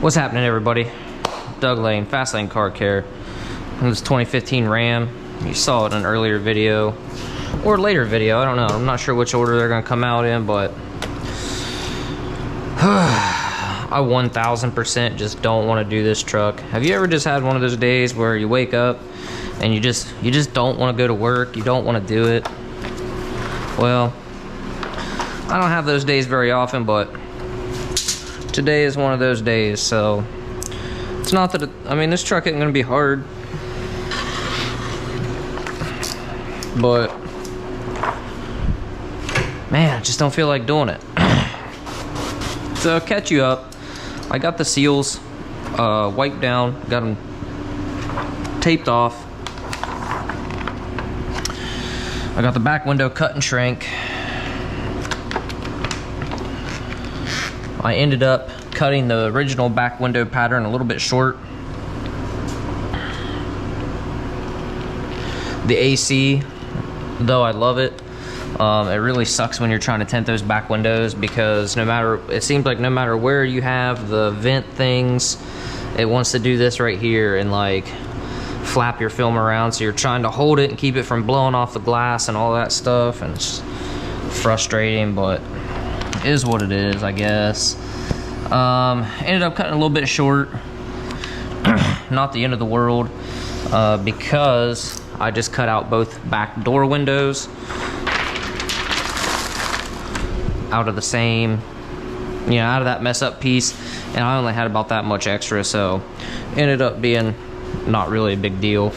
What's happening, everybody? Doug Lane, Fast Lane Car Care. This 2015 Ram. You saw it in an earlier video or later video. I don't know. I'm not sure which order they're gonna come out in, but I 1000% just don't want to do this truck. Have you ever just had one of those days where you wake up and you just don't want to go to work? You don't want to do it. Well, I don't have those days very often, but today is one of those days. So it's not that I mean, this truck isn't gonna be hard, but man, I just don't feel like doing it. So I'll catch you up. I got the seals wiped down, got them taped off. I got the back window cut and shrink. I ended up cutting the original back window pattern a little bit short. The AC, though I love it, it really sucks when you're trying to tint those back windows, because it seems like no matter where you have the vent things, it wants to do this right here and like flap your film around, so you're trying to hold it and keep it from blowing off the glass and all that stuff, and it's frustrating, but it is what it is, I guess. Ended up cutting a little bit short. Not the end of the world, because I just cut out both back door windows out of the same, out of that mess up piece, and I only had about that much extra, so ended up being not really a big deal.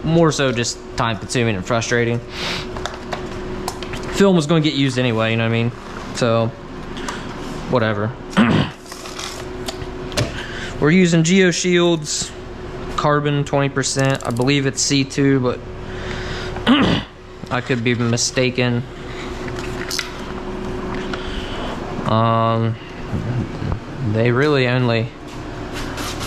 More so just time consuming and frustrating. Film was going to get used anyway, you know what I mean? So whatever. We're using Geo Shields carbon 20%. I believe it's C2, but I could be mistaken. They really only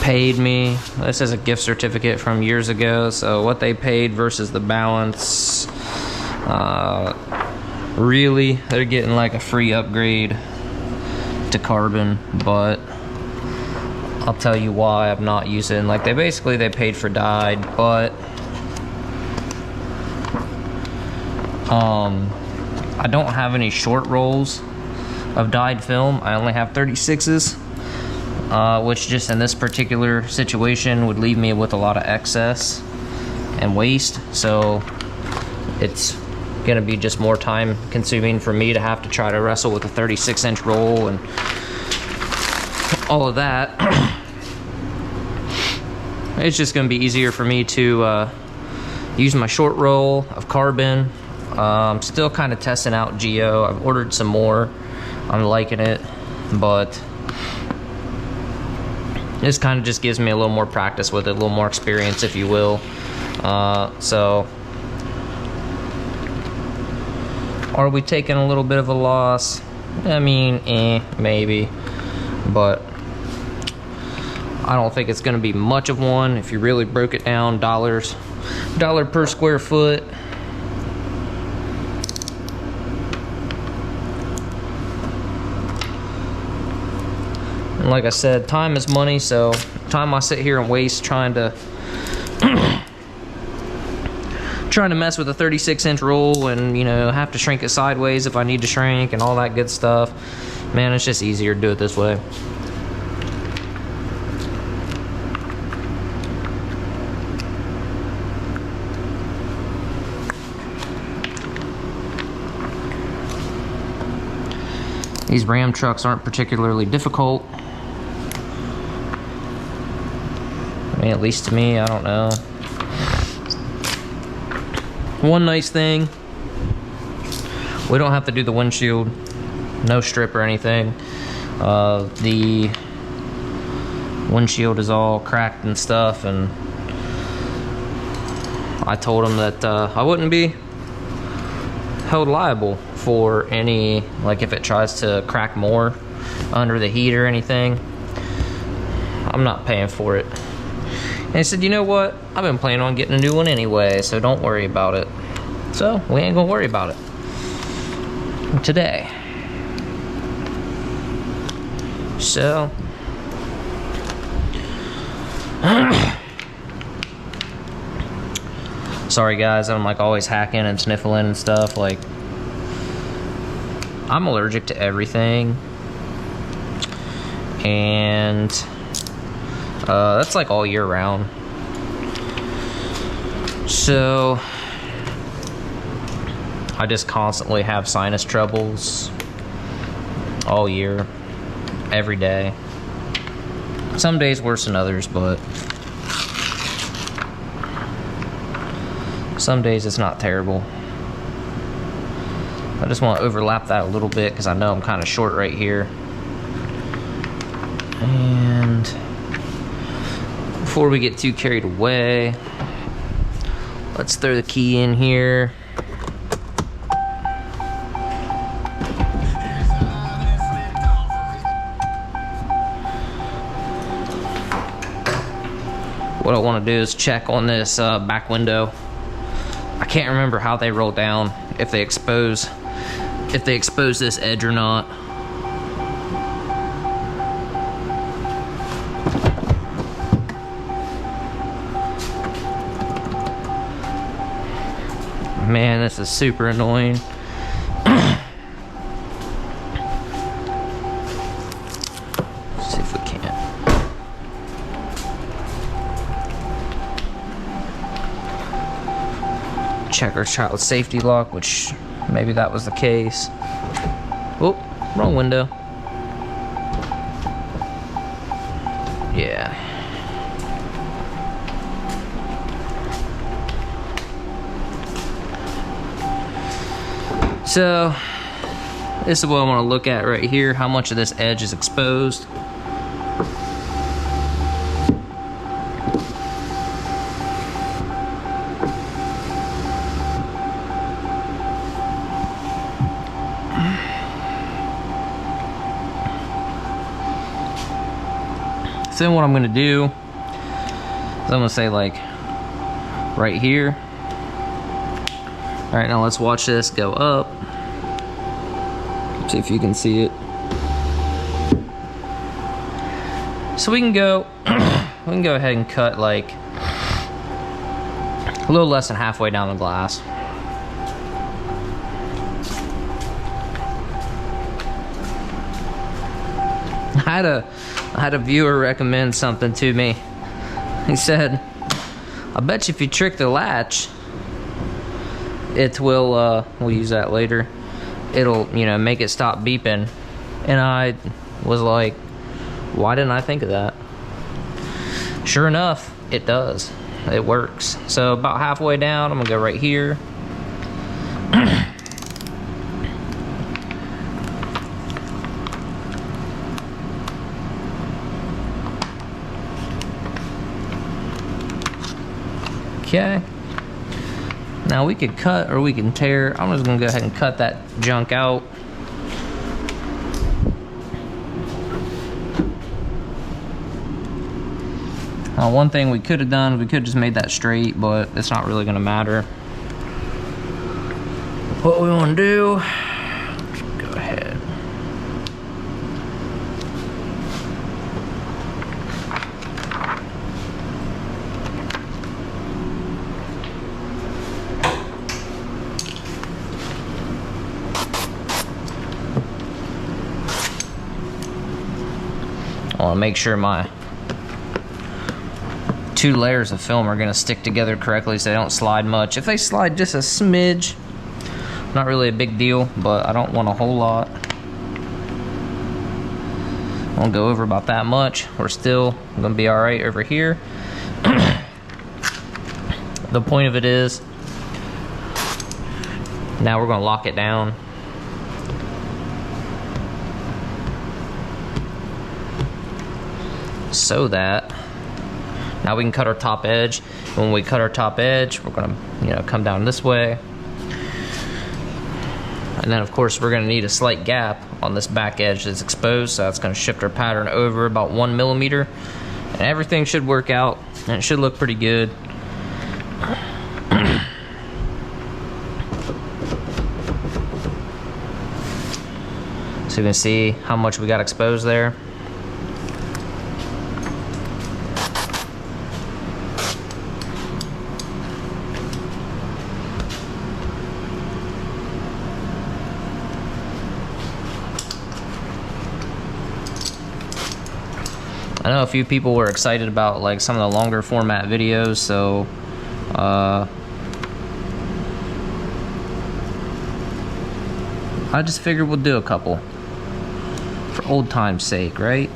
paid me, this is a gift certificate from years ago, so what they paid versus the balance, really they're getting like a free upgrade to carbon, but I'll tell you why I'm not using, like they paid for dyed, but I don't have any short rolls of dyed film. I only have 36s, which just in this particular situation would leave me with a lot of excess and waste, so it's gonna be just more time consuming for me to have to try to wrestle with a 36-inch roll and all of that. It's just gonna be easier for me to use my short roll of carbon. I'm still kind of testing out Geo. I've ordered some more. I'm liking it, but this kind of just gives me a little more practice with it, a little more experience, if you will. So are we taking a little bit of a loss? I mean, maybe, but I don't think it's going to be much of one if you really broke it down, dollar per square foot. And like I said, time is money, so time I sit here and waste trying to mess with a 36-inch roll and have to shrink it sideways if I need to shrink and all that good stuff, man, it's just easier to do it this way. These Ram trucks aren't particularly difficult. I mean, at least to me, I don't know. One nice thing, we don't have to do the windshield, no strip or anything. The windshield is all cracked and stuff, and I told him that I wouldn't be held liable for any, like if it tries to crack more under the heat or anything. I'm not paying for it. And he said, you know what, I've been planning on getting a new one anyway, so don't worry about it. So we ain't gonna worry about it today. So Sorry guys, I'm like always hacking and sniffling and stuff. Like, I'm allergic to everything, and that's like all year round. So I just constantly have sinus troubles all year, every day. Some days worse than others, but some days it's not terrible. I just want to overlap that a little bit because I know I'm kind of short right here. And before we get too carried away, let's throw the key in here. What I want to do is check on this back window. I can't remember how they roll down, if they expose this edge or not. Man, this is super annoying. Let's see if we can. Check our child safety lock, which maybe that was the case. Oh, wrong window. Yeah. So, this is what I want to look at right here, how much of this edge is exposed. So then what I'm going to do is I'm going to say like right here. All right, now let's watch this go up. See if you can see it. So we can go ahead and cut like a little less than halfway down the glass. I had a viewer recommend something to me. He said, I bet you if you trick the latch, it will, we'll use that later, it'll, you know, make it stop beeping. And I was like, why didn't I think of that? Sure enough, it does. It works. So about halfway down, I'm gonna go right here. Okay. Now we could cut or we can tear. I'm just gonna go ahead and cut that junk out. One thing we could have done, we could have just made that straight, but it's not really gonna matter. What we wanna do, go ahead. I want to make sure my 2 layers of film are going to stick together correctly so they don't slide much. If they slide just a smidge, not really a big deal, but I don't want a whole lot. I won't go over about that much. We're still going to be all right over here. The point of it is, now we're going to lock it down. So that now we can cut our top edge. When we cut our top edge, we're gonna, you know, come down this way. And then of course we're gonna need a slight gap on this back edge that's exposed, so that's gonna shift our pattern over about 1 millimeter. And everything should work out, and it should look pretty good. So you can see how much we got exposed there. I know a few people were excited about like some of the longer format videos, so I just figured we'll do a couple for old time's sake, right?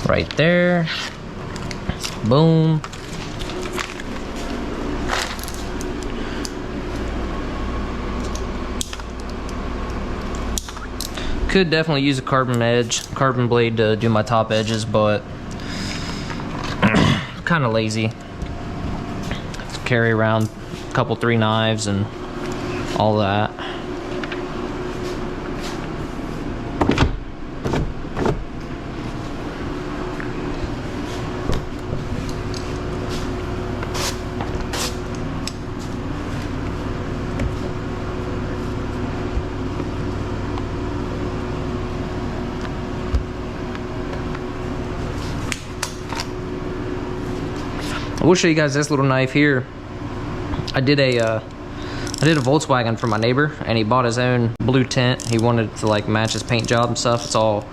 Right there. Boom. Could definitely use a carbon blade to do my top edges, but kind of lazy. Have to carry around a couple 3 knives and all that. I will show you guys this little knife here. I did a Volkswagen for my neighbor, and he bought his own blue tint. He wanted to like match his paint job and stuff. It's all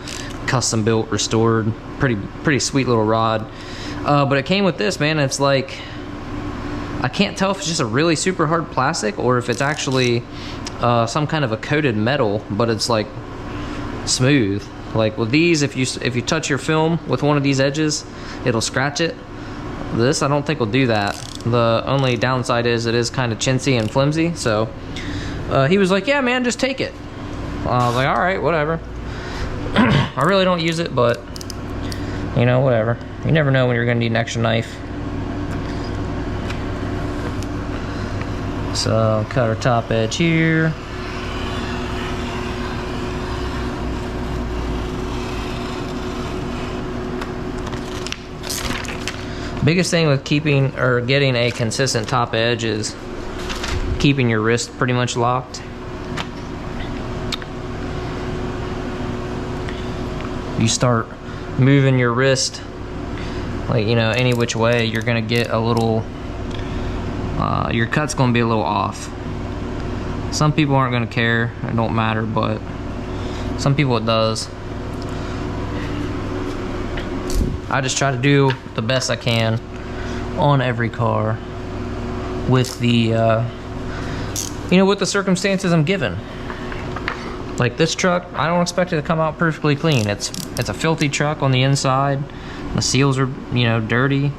custom built, restored, pretty sweet little rod. But it came with this, man. It's like, I can't tell if it's just a really super hard plastic or if it's actually some kind of a coated metal, but it's like smooth. Like with these, if you touch your film with one of these edges, it'll scratch it. This, I don't think will do that. The only downside is it is kind of chintzy and flimsy. So he was like, yeah, man, just take it. I was like, all right, whatever. I really don't use it, but you know, whatever. You never know when you're gonna need an extra knife. So cut our top edge here. Biggest thing with keeping or getting a consistent top edge is keeping your wrist pretty much locked. You start moving your wrist like, you know, any which way, you're gonna get a little your cut's gonna be a little off. Some people aren't gonna care, it don't matter, but some people it does. I just try to do the best I can on every car with the, you know, with the circumstances I'm given. Like this truck, I don't expect it to come out perfectly clean. It's a filthy truck on the inside. The seals are, you know, dirty.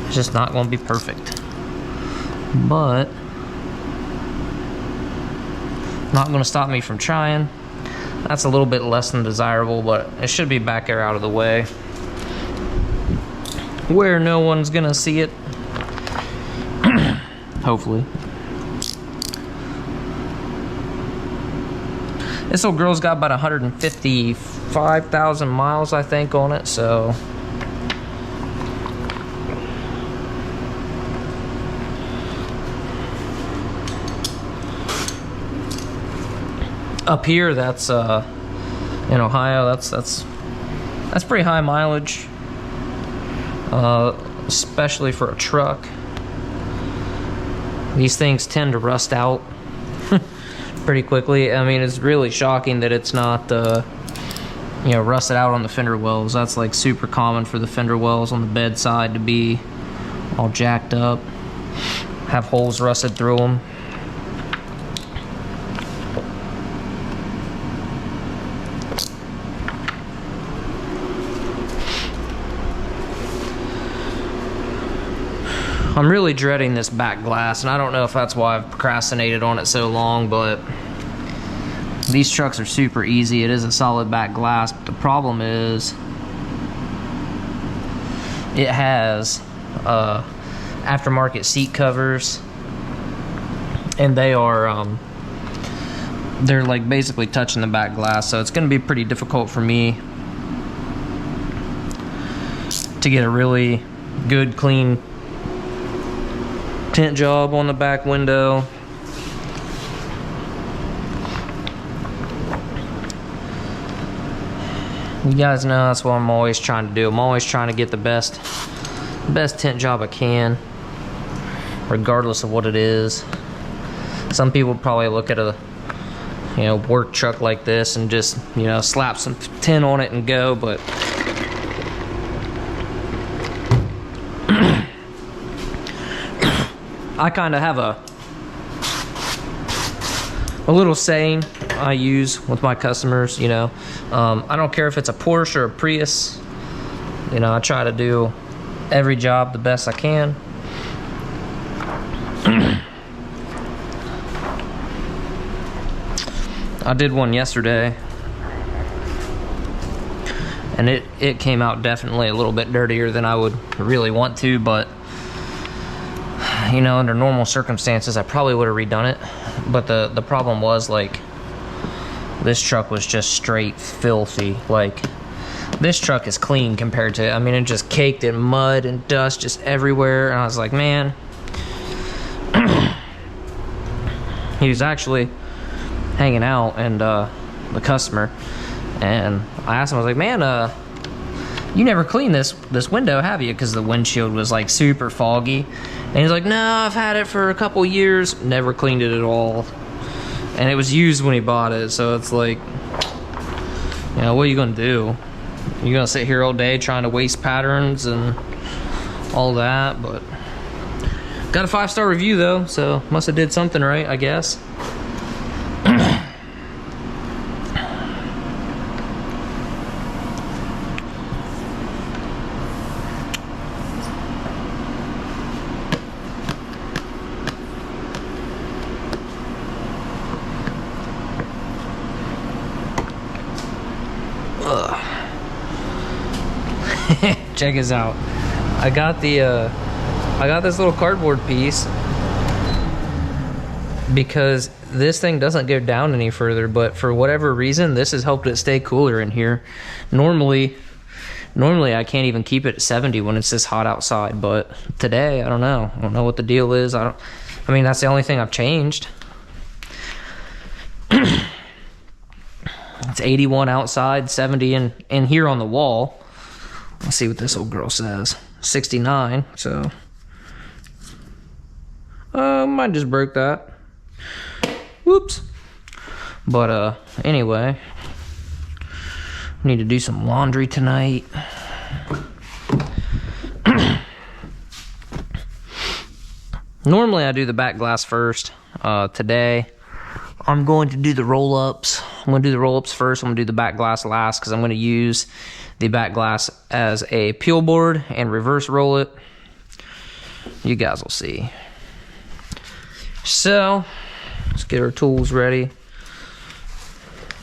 It's just not going to be perfect. But not going to stop me from trying. That's a little bit less than desirable, but it should be back there out of the way where no one's gonna see it. Hopefully. This little girl's got about 155,000 miles, I think, on it, so up here, that's in Ohio, that's pretty high mileage, especially for a truck. These things tend to rust out pretty quickly. I mean, it's really shocking that it's not you know, rusted out on the fender wells. That's like super common for the fender wells on the bed side to be all jacked up, have holes rusted through them. I'm really dreading this back glass, and I don't know if that's why I've procrastinated on it so long, but these trucks are super easy. It is a solid back glass, but the problem is it has aftermarket seat covers, and they are they're like basically touching the back glass, so it's going to be pretty difficult for me to get a really good, clean tint job on the back window. You guys know that's what I'm always trying to do. I'm always trying to get the best tint job I can, regardless of what it is. Some people probably look at a work truck like this and just slap some tint on it and go, but I kind of have a little saying I use with my customers. I don't care if it's a Porsche or a Prius. I try to do every job the best I can. I did one yesterday, and it came out definitely a little bit dirtier than I would really want to, but under normal circumstances I probably would have redone it. But the problem was, like, this truck was just straight filthy. Like, this truck is clean compared to, it just caked in mud and dust just everywhere, and I was like, man. He was actually hanging out, and the customer, and I asked him, I was like, man, you never cleaned this window, have you? Because the windshield was like super foggy. And he's like, no, I've had it for a couple years, never cleaned it at all. And it was used when he bought it, so it's like, what are you gonna do? You're gonna sit here all day trying to waste patterns and all that. But got a 5-star review though, so must have did something right, I guess. Check this out. I got this little cardboard piece because this thing doesn't go down any further, but for whatever reason this has helped it stay cooler in here. Normally I can't even keep it at 70 when it's this hot outside, but today I don't know what the deal is. That's the only thing I've changed. It's 81 outside, 70 in here on the wall. Let's see what this old girl says. 69, so mine just broke that. Whoops. But anyway, need to do some laundry tonight. Normally I do the back glass first. Today I'm going to do the roll-ups. I'm going to do the roll-ups first. I'm going to do the back glass last because I'm going to use the back glass as a peel board and reverse roll it. You guys will see. So, let's get our tools ready.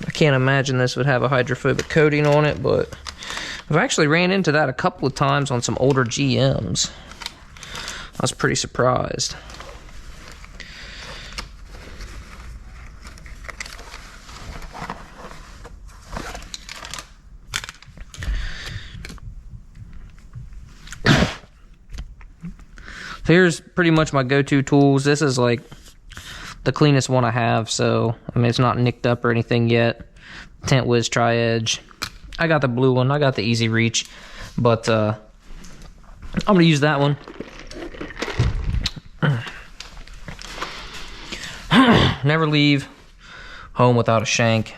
I can't imagine this would have a hydrophobic coating on it, but I've actually ran into that a couple of times on some older GMs. I was pretty surprised. Here's pretty much my go-to tools. This is like the cleanest one I have, so it's not nicked up or anything yet. Tint Wiz Tri-Edge. I got the blue one. I got the Easy Reach, but I'm gonna use that one. Never leave home without a shank.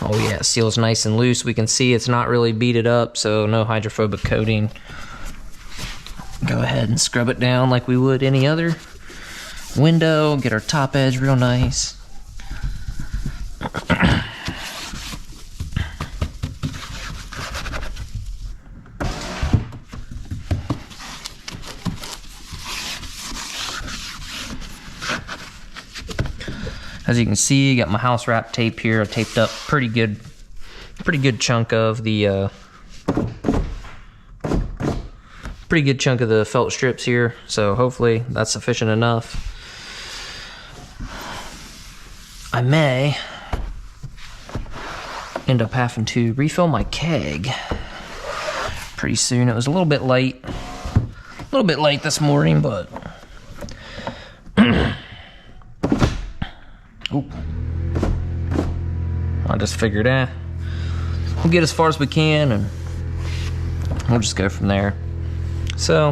Oh yeah, it seals nice and loose. We can see it's not really beaded up, so no hydrophobic coating. Go ahead and scrub it down like we would any other window. Get our top edge real nice. As you can see, got my house wrap tape here. I taped up pretty good chunk of the felt strips here. So hopefully that's sufficient enough. I may end up having to refill my keg pretty soon. It was a little bit late this morning, but Oop. I just figured, we'll get as far as we can and we'll just go from there. So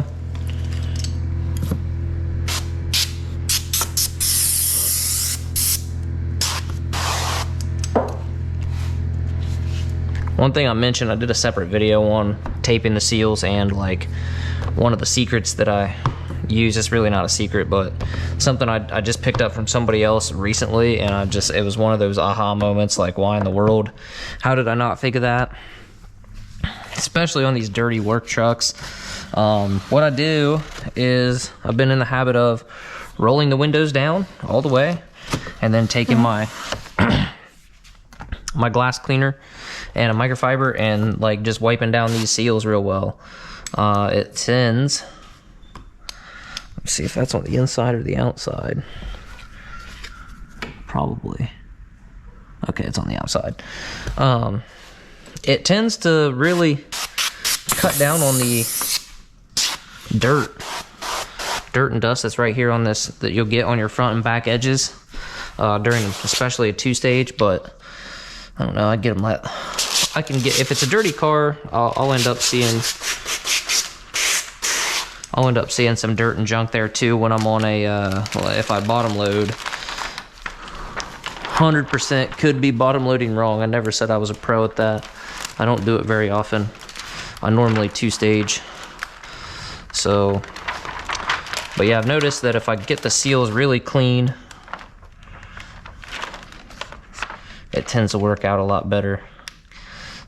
one thing I mentioned, I did a separate video on taping the seals, and like one of the secrets that I use, it's really not a secret, but something I just picked up from somebody else recently, and it was one of those aha moments, like, why in the world? How did I not think of that? Especially on these dirty work trucks. What I do is I've been in the habit of rolling the windows down all the way and then taking my my glass cleaner and a microfiber and like just wiping down these seals real well. It tends, let's see if that's on the inside or the outside. Probably. Okay, it's on the outside. It tends to really cut down on the dirt and dust that's right here on this, that you'll get on your front and back edges during especially a 2-stage, but I don't know, I can get, if it's a dirty car, I'll end up seeing some dirt and junk there too when I'm on a, if I bottom load. 100% could be bottom loading wrong. I never said I was a pro at that. I don't do it very often. I normally 2-stage. So, but yeah, I've noticed that if I get the seals really clean, it tends to work out a lot better.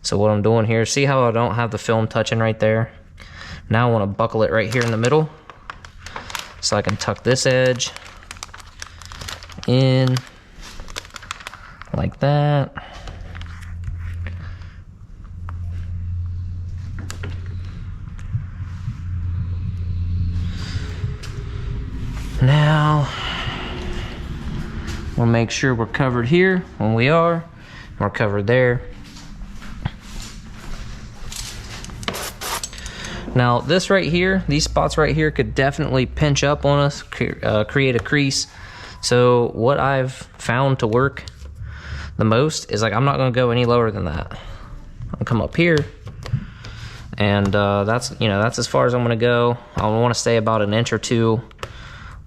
So what I'm doing here, see how I don't have the film touching right there? Now I want to buckle it right here in the middle, so I can tuck this edge in like that. Now we'll make sure we're covered here when we are. We're covered there. Now this right here, these spots right here could definitely pinch up on us, create a crease. So what I've found to work the most is, like, I'm not gonna go any lower than that. I'll come up here, and that's as far as I'm gonna go. I wanna stay about an inch or two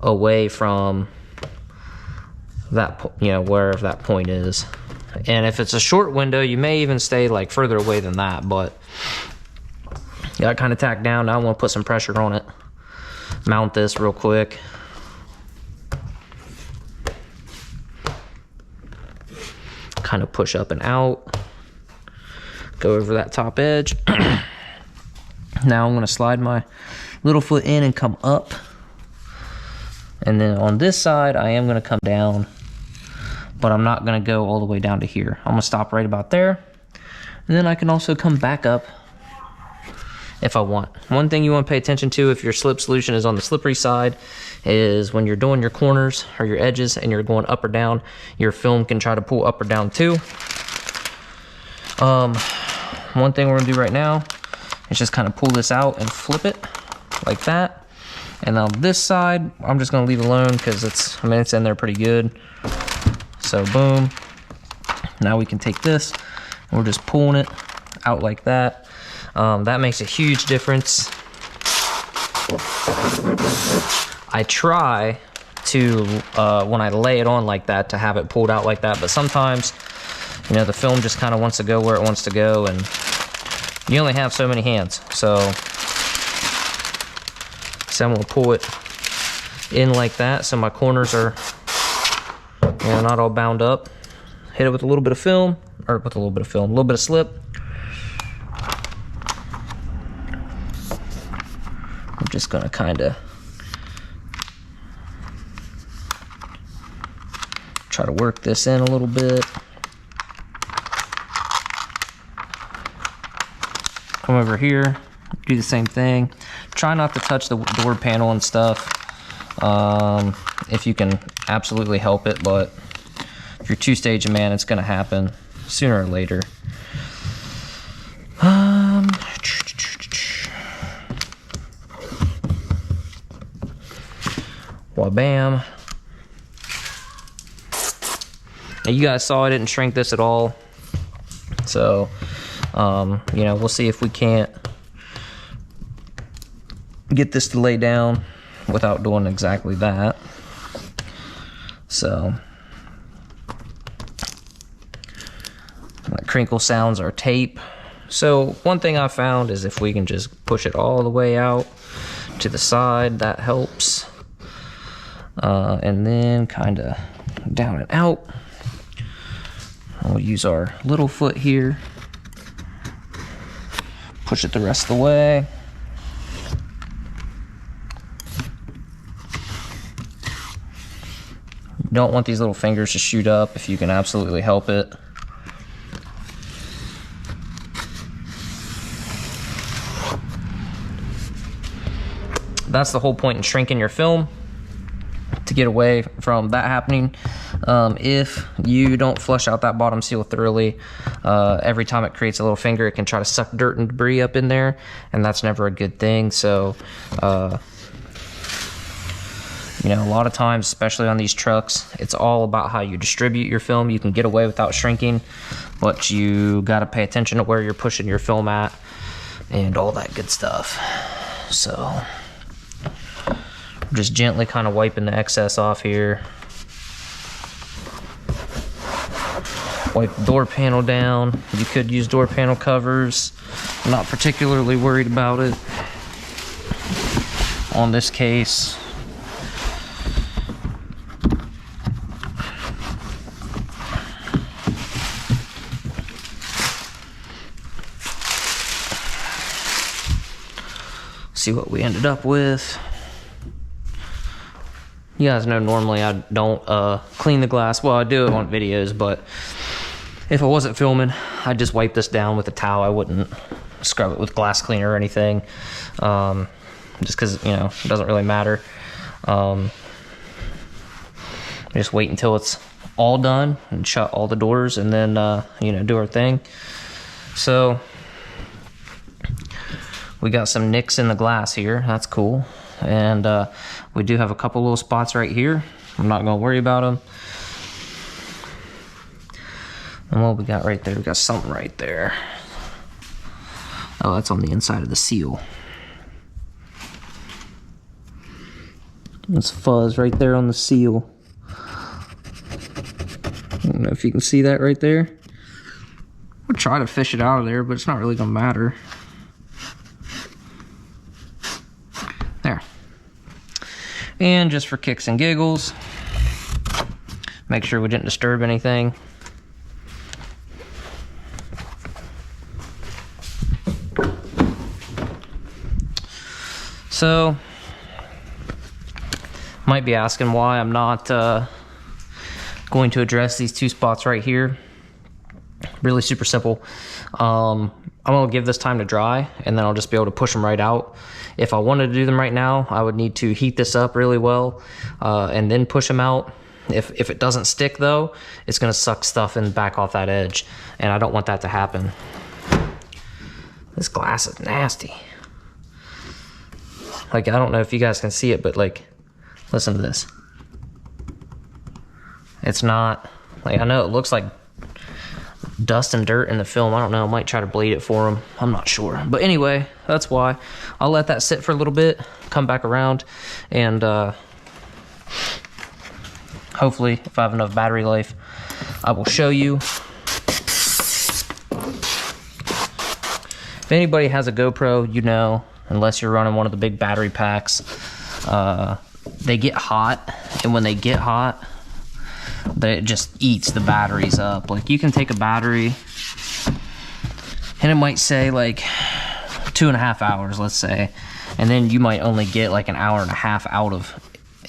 away from that, wherever that point is. And if it's a short window, you may even stay like further away than that, but yeah, I kind of tacked down. Now I want to put some pressure on it. Mount this real quick. Kind of push up and out. Go over that top edge. Now I'm going to slide my little foot in and come up. And then on this side, I am going to come down, but I'm not going to go all the way down to here. I'm going to stop right about there. And then I can also come back up if I want. One thing you want to pay attention to if your slip solution is on the slippery side is when you're doing your corners or your edges and you're going up or down, your film can try to pull up or down too. One thing we're gonna do right now is just kind of pull this out and flip it like that. And on this side, I'm just gonna leave it alone because it's in there pretty good. So boom. Now we can take this and we're just pulling it out like that. That makes a huge difference. I try to, when I lay it on like that, to have it pulled out like that, but sometimes, the film just kind of wants to go where it wants to go, and you only have so many hands. So I'm gonna pull it in like that so my corners are not all bound up. Hit it with a little bit of film, a little bit of slip. I'm just gonna kind of try to work this in a little bit. Come over here, do the same thing. Try not to touch the door panel and stuff if you can absolutely help it, but if you're two-staging, man, it's gonna happen sooner or later. Wabam. Now you guys saw I didn't shrink this at all. So, you know, we'll see if we can't get this to lay down without doing exactly that. So, that crinkle sounds are tape. So one thing I found is if we can just push it all the way out to the side, that helps. And then kind of down and out. We'll use our little foot here. Push it the rest of the way. You don't want these little fingers to shoot up if you can absolutely help it. That's the whole point in shrinking your film, to get away from that happening. If you don't flush out that bottom seal thoroughly, every time it creates a little finger, it can try to suck dirt and debris up in there, and that's never a good thing. So, you know, a lot of times, especially on these trucks, it's all about how you distribute your film. You can get away without shrinking, but you got to pay attention to where you're pushing your film at and all that good stuff. So, just gently kind of wiping the excess off here. Wipe the door panel down. You could use door panel covers. I'm not particularly worried about it on this case. See what we ended up with. You guys know normally I don't clean the glass. Well, I do it on videos, but if I wasn't filming, I'd just wipe this down with a towel. I wouldn't scrub it with glass cleaner or anything, just because, you know, it doesn't really matter. Just wait until it's all done and shut all the doors, and then, you know, do our thing. So, we got some nicks in the glass here. That's cool. And we do have a couple little spots right here. I'm not gonna worry about them. And what we got right there? We got something right there. Oh, that's on the inside of the seal. There's fuzz right there on the seal. I don't know if you can see that right there. We'll try to fish it out of there, but it's not really gonna matter. There. And just for kicks and giggles, make sure we didn't disturb anything. So, might be asking why I'm not going to address these two spots right here. Really super simple. I'm gonna give this time to dry, and then I'll just be able to push them right out. If I wanted to do them right now, I would need to heat this up really well and then push them out. If it doesn't stick though, it's gonna suck stuff in back off that edge, and I don't want that to happen. This glass is nasty. Like, I don't know if you guys can see it, but like, listen to this. It's not, like, I know it looks like dust and dirt in the film. I don't know, I might try to bleed it for them. I'm not sure. But anyway, that's why. I'll let that sit for a little bit, come back around, and hopefully, if I have enough battery life, I will show you. If anybody has a GoPro, you know, unless you're running one of the big battery packs, they get hot, and when they get hot, it just eats the batteries up. Like, you can take a battery, and it might say like 2.5 hours, let's say, and then you might only get like an hour and a half out of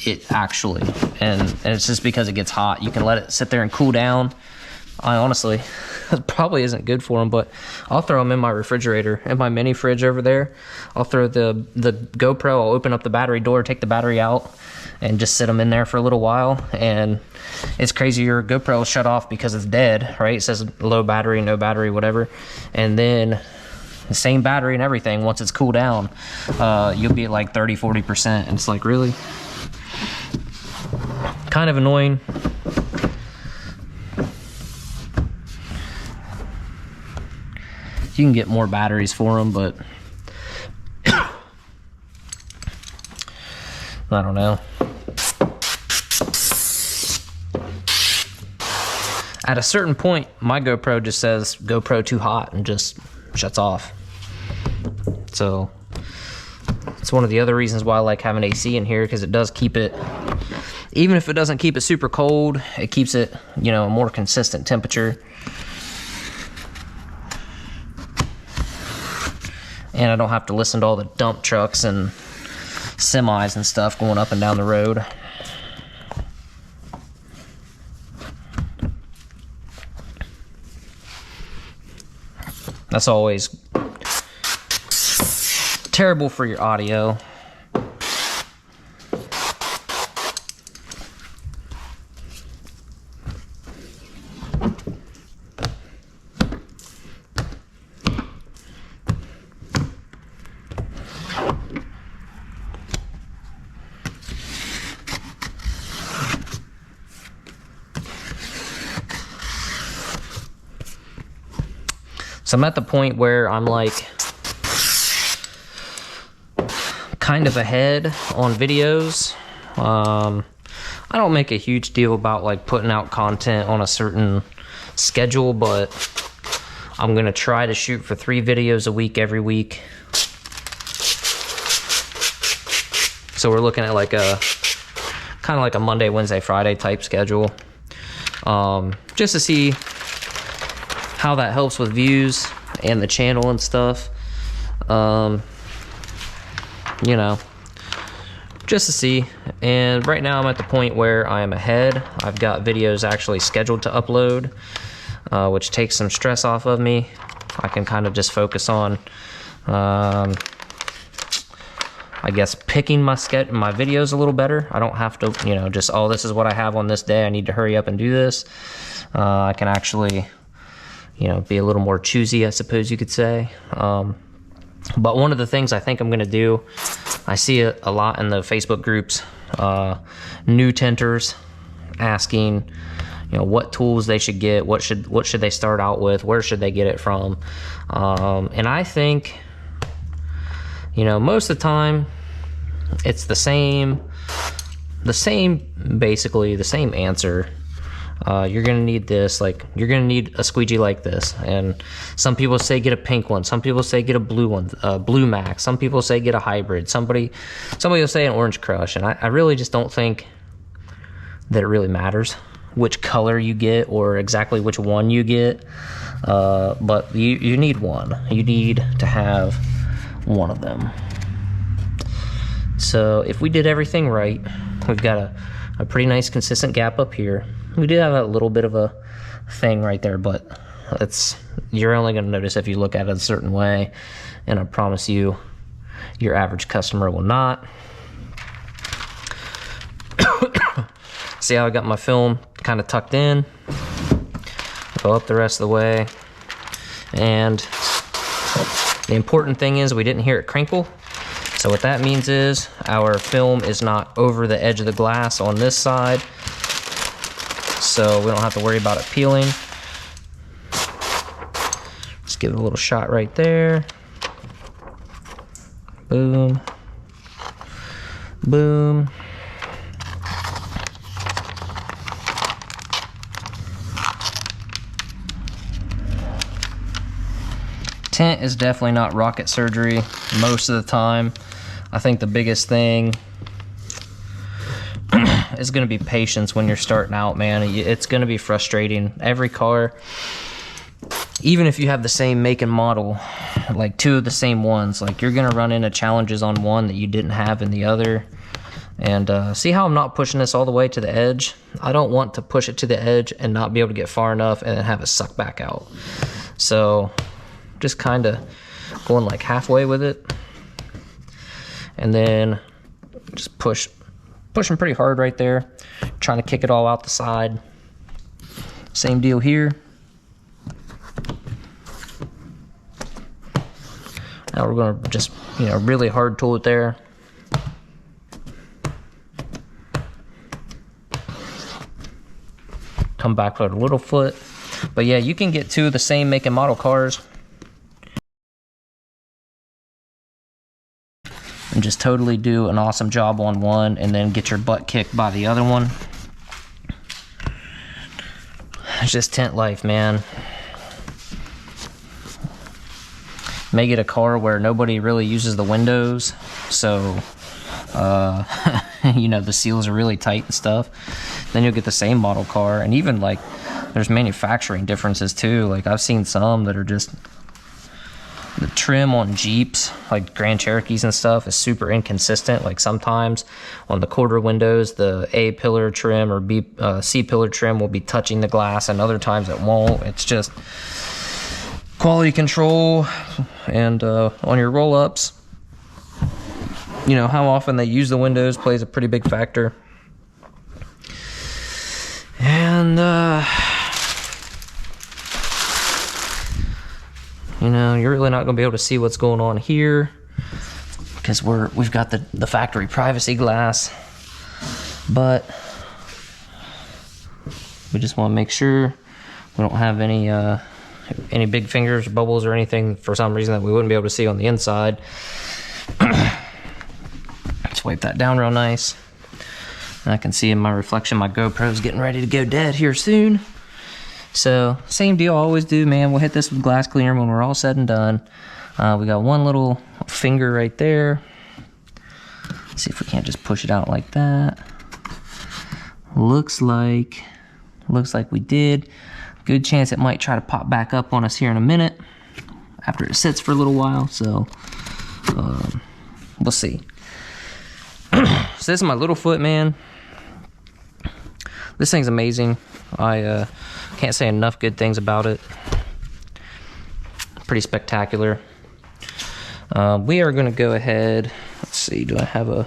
it actually, and it's just because it gets hot. You can let it sit there and cool down. I honestly, it probably isn't good for them, but I'll throw them in my refrigerator, in my mini fridge over there. I'll throw the GoPro, I'll open up the battery door, take the battery out, and just sit them in there for a little while. And it's crazy, your GoPro will shut off because it's dead, right? It says low battery, no battery, whatever. And then the same battery and everything, once it's cooled down, you'll be at like 30-40%. And it's like, really? kind of annoying. You can get more batteries for them, but I don't know. At a certain point, my GoPro just says GoPro too hot and just shuts off. So it's one of the other reasons why I like having AC in here, because it does keep it, even if it doesn't keep it super cold, it keeps it, you know, a more consistent temperature. And I don't have to listen to all the dump trucks and semis and stuff going up and down the road. That's always terrible for your audio. So I'm at the point where I'm like kind of ahead on videos. I don't make a huge deal about like putting out content on a certain schedule, but I'm gonna try to shoot for 3 videos a week every week. So we're looking at like a kind of like a Monday, Wednesday, Friday type schedule, just to see how that helps with views and the channel and stuff. You know, just to see. And right now I'm at the point where I am ahead. I've got videos actually scheduled to upload, which takes some stress off of me. I can kind of just focus on, I guess, picking my videos a little better. I don't have to, you know, just, oh, this is what I have on this day, I need to hurry up and do this. I can actually, you know, be a little more choosy, I suppose you could say. But one of the things I think I'm gonna do, I see it a lot in the Facebook groups, new tinters asking, you know, what tools they should get, what should they start out with, where should they get it from. And I think, you know, most of the time it's the same, basically the same answer. You're gonna need this, like, you're gonna need a squeegee like this, and some people say get a pink one, some people say get a blue one, blue max, some people say get a hybrid, somebody will say an orange crush, and I really just don't think that it really matters which color you get or exactly which one you get, but you need one. You need to have one of them. So if we did everything right, we've got a pretty nice consistent gap up here. We do have a little bit of a thing right there, but you're only going to notice if you look at it a certain way, and I promise you, your average customer will not. See how I got my film kind of tucked in? Go up the rest of the way, and the important thing is we didn't hear it crinkle. So what that means is our film is not over the edge of the glass on this side, so we don't have to worry about it peeling. Just give it a little shot right there. Boom. Boom. Tint is definitely not rocket surgery most of the time. I think the biggest thing is going to be patience when you're starting out, man. It's going to be frustrating. Every car, even if you have the same make and model, like 2 of the same ones, like you're going to run into challenges on one that you didn't have in the other. And see how I'm not pushing this all the way to the edge? I don't want to push it to the edge and not be able to get far enough and then have it suck back out. So just kind of going like halfway with it, and then just pushing pretty hard right there, trying to kick it all out the side. Same deal here. Now we're going to just, you know, really hard tool it there. come back with a little foot. But yeah, you can get two of the same make and model cars and just totally do an awesome job on one and then get your butt kicked by the other one. It's just Tint life, man. May get a car where nobody really uses the windows, so you know, the seals are really tight and stuff. Then you'll get the same model car, and even like there's manufacturing differences too. Like I've seen some that are just, the trim on Jeeps, like Grand Cherokees and stuff, is super inconsistent. Like sometimes on the quarter windows, the A pillar trim or C pillar trim will be touching the glass, and other times it won't. It's just quality control. And on your roll-ups, you know, how often they use the windows plays a pretty big factor. And you know, you're really not going to be able to see what's going on here because we've got the factory privacy glass, but we just want to make sure we don't have any big fingers, bubbles, or anything for some reason that we wouldn't be able to see on the inside. Let's wipe that down real nice. And I can see in my reflection my GoPro's getting ready to go dead here soon. So, same deal I always do, man. We'll hit this with glass cleaner when we're all said and done. We got one little finger right there. Let's see if we can't just push it out like that. Looks like we did. Good chance it might try to pop back up on us here in a minute after it sits for a little while. So, we'll see. So this is my little foot, man. This thing's amazing. I can't say enough good things about it. Pretty spectacular. We are going to go ahead. Let's see. Do I have a...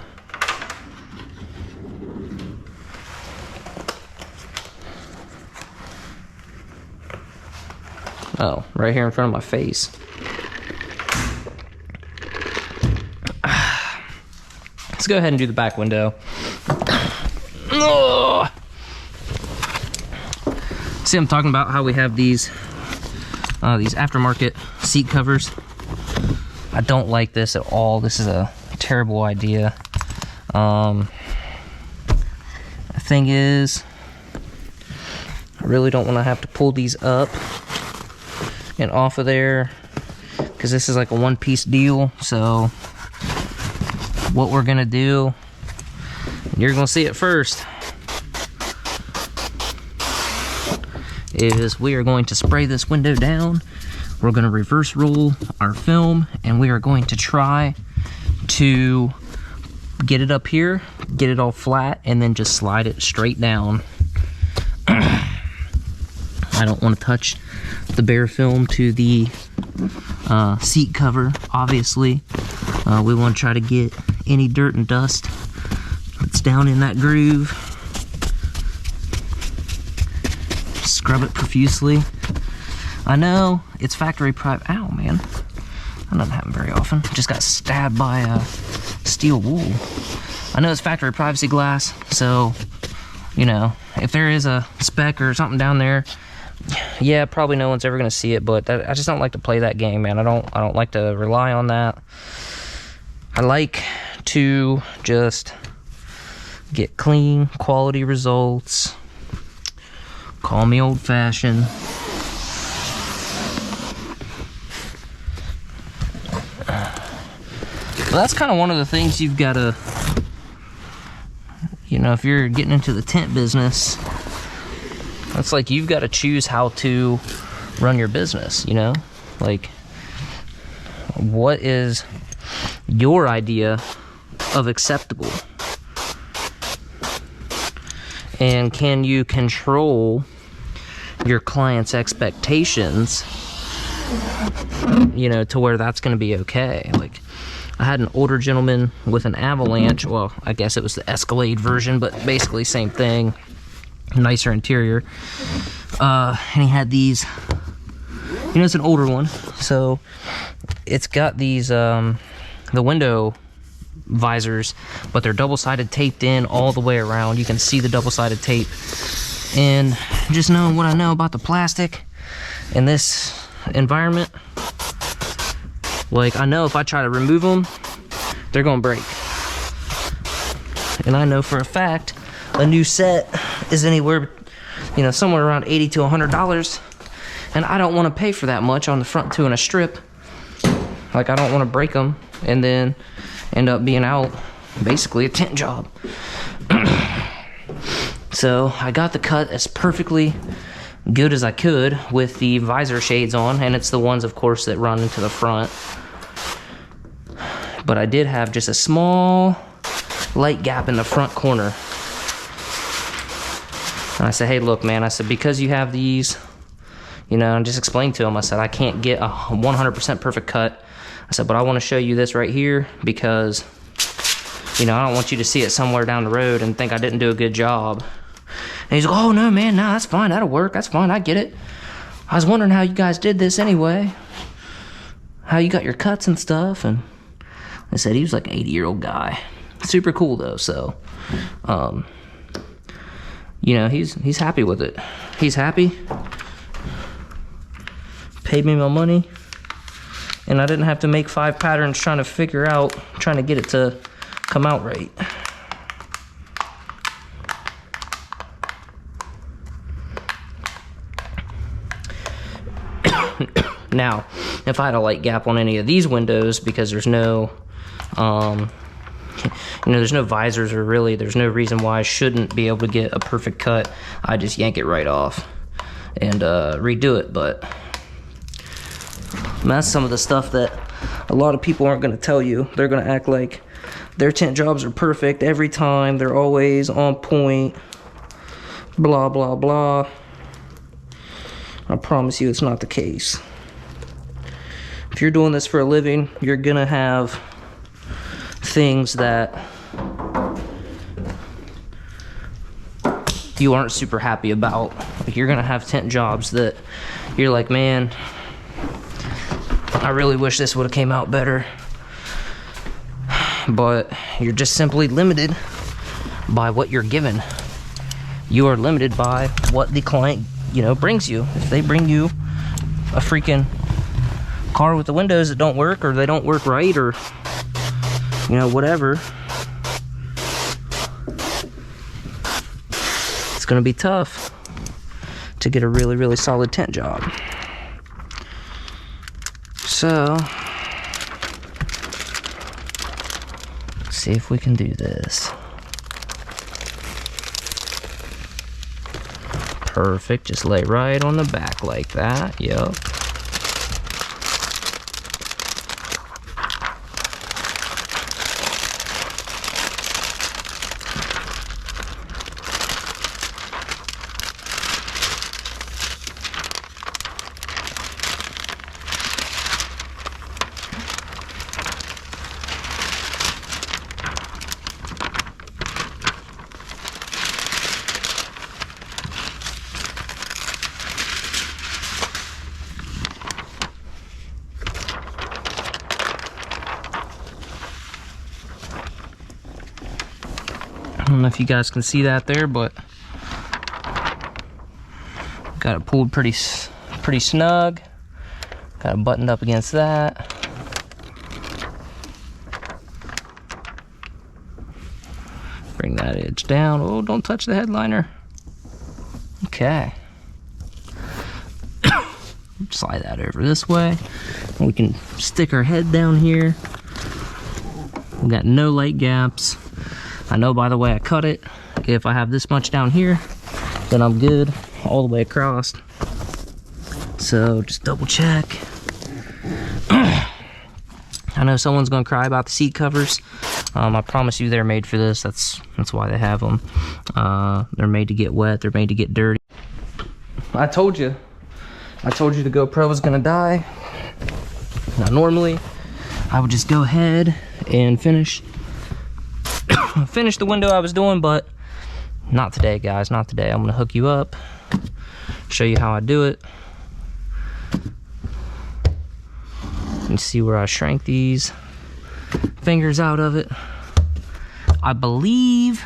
Oh, right here in front of my face. Let's go ahead and do the back window. Ugh. See, I'm talking about how we have these aftermarket seat covers. I don't like this at all. This is a terrible idea. The thing is, I really don't want to have to pull these up and off of there because this is like a one-piece deal. So what we're gonna do, you're gonna see it first, is we are going to spray this window down. We're going to reverse roll our film, and we are going to try to get it up here, get it all flat, and then just slide it straight down. I don't want to touch the bare film to the seat cover, obviously. We want to try to get any dirt and dust that's down in that groove. Scrub it profusely. I know it's factory private. Ow, man. That doesn't happen very often. Just got stabbed by steel wool. I know it's factory privacy glass, so, you know, if there is a speck or something down there, yeah, probably no one's ever gonna see it. But I just don't like to play that game, man. I don't like to rely on that. I like to just get clean, quality results. Call me old-fashioned. Well, that's kind of one of the things you've got to, you know, if you're getting into the tint business, that's like you've got to choose how to run your business, you know? Like, what is your idea of acceptable? And can you control your client's expectations, you know, to where that's going to be okay? Like, I had an older gentleman with an Avalanche. Well, I guess it was the Escalade version, but basically same thing. Nicer interior. And he had these, you know, it's an older one. So it's got these, the window visors, but they're double-sided taped in all the way around. You can see the double-sided tape And just knowing what I know about the plastic in this environment, like I know if I try to remove them, they're gonna break. And I know for a fact a new set is anywhere, you know, somewhere around $80 to $100, and I don't want to pay for that much on the front two in a strip. Like, I don't want to break them and then end up being out basically a tint job. So I got the cut as perfectly good as I could with the visor shades on, and it's the ones, of course, that run into the front. But I did have just a small light gap in the front corner. And I said, hey, look, man, I said, because you have these, you know, and just explained to him, I said, I can't get a 100% perfect cut. I said, but I want to show you this right here because, you know, I don't want you to see it somewhere down the road and think I didn't do a good job. And he's like, oh, no, man, no, that's fine. That'll work. That's fine. I get it. I was wondering how you guys did this anyway. How you got your cuts and stuff. And I said he was like an 80-year-old guy. Super cool, though. So, you know, he's happy with it. He's happy. Paid me my money. And I didn't have to make 5 patterns trying to get it to come out right. Now, if I had a light gap on any of these windows, because there's no, you know, there's no visors, or really there's no reason why I shouldn't be able to get a perfect cut, I just yank it right off and redo it. But that's some of the stuff that a lot of people aren't going to tell you. They're going to act like their tint jobs are perfect every time, they're always on point, blah blah blah. I promise you it's not the case. If you're doing this for a living, you're gonna have things that you aren't super happy about. Like, you're gonna have tint jobs that you're like, man, I really wish this would have came out better. But you're just simply limited by what you're given. You are limited by what the client, you know, brings you. If they bring you a freaking car with the windows that don't work, or they don't work right, or, you know, whatever, it's gonna be tough to get a really, really solid tint job. So, let's see if we can do this. Perfect, just lay right on the back like that, yep. I don't know if you guys can see that there, but got it pulled pretty snug. Got it buttoned up against that. Bring that edge down. Oh, don't touch the headliner. Okay. Slide that over this way. We can stick our head down here. We got no light gaps. I know by the way I cut it, if I have this much down here, then I'm good all the way across. So just double check. I know someone's gonna cry about the seat covers. I promise you they're made for this. That's why they have them. They're made to get wet, they're made to get dirty. I told you the GoPro was gonna die. Now normally I would just go ahead and finish the window I was doing, but not today, guys, not today. I'm gonna hook you up, show you how I do it, and see where I shrank these fingers out of it. I believe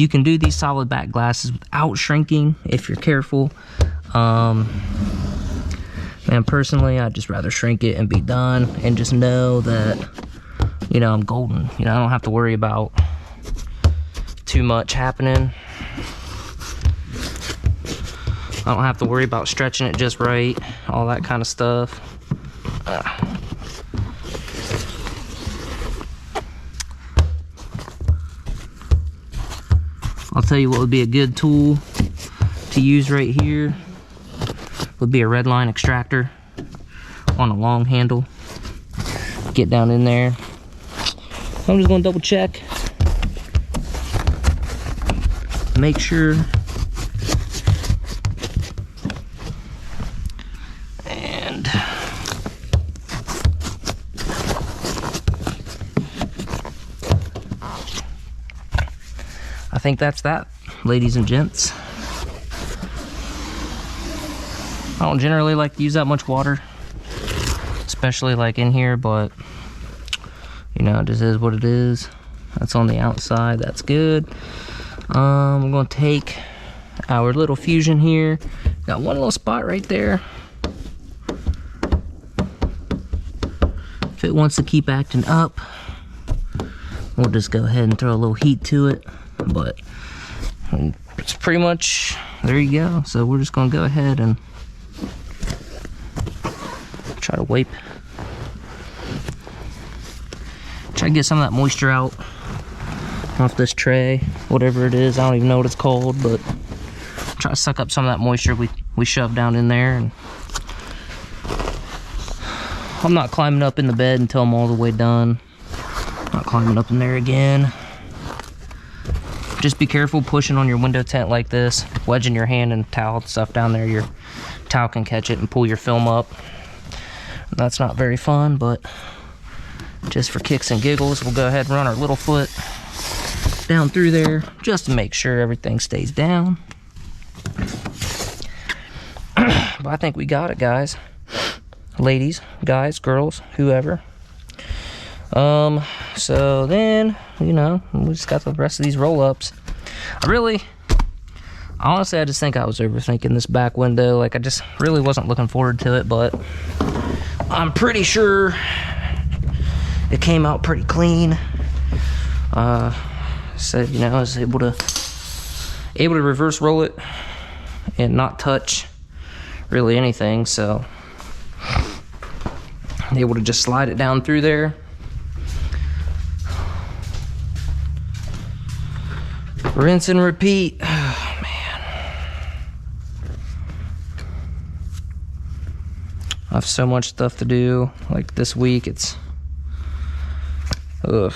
You can do these solid back glasses without shrinking if you're careful. Man, personally, I'd just rather shrink it and be done and just know that, you know, I'm golden. You know, I don't have to worry about too much happening. I don't have to worry about stretching it just right, all that kind of stuff. I'll tell you what would be a good tool to use right here would be a red line extractor on a long handle. Get down in there. So I'm just gonna double check. Make sure. And I think that's that, ladies and gents. I don't generally like to use that much water, especially like in here, but you know, it just is what it is. That's on the outside, that's good. We're gonna take our little fusion here. Got one little spot right there. If it wants to keep acting up, we'll just go ahead and throw a little heat to it. But it's pretty much, there you go. So we're just gonna go ahead and try to wipe, try to get some of that moisture out off this tray, whatever it is. I don't even know what it's called, but try to suck up some of that moisture we shoved down in there. And I'm not climbing up in the bed until I'm all the way done. Not climbing up in there again. Just be careful pushing on your window tint like this, wedging your hand and towel stuff down there. Your towel can catch it and pull your film up. That's not very fun, but just for kicks and giggles, we'll go ahead and run our little foot down through there just to make sure everything stays down. But I think we got it, guys. Ladies, guys, girls, whoever. So then, you know, we just got the rest of these roll-ups. Honestly, I just think I was overthinking this back window. Like, I just really wasn't looking forward to it, but I'm pretty sure it came out pretty clean. So, you know, I was able to reverse roll it and not touch really anything, so able to just slide it down through there. Rinse and repeat. Oh, man. I have so much stuff to do. Like this week, it's... ugh.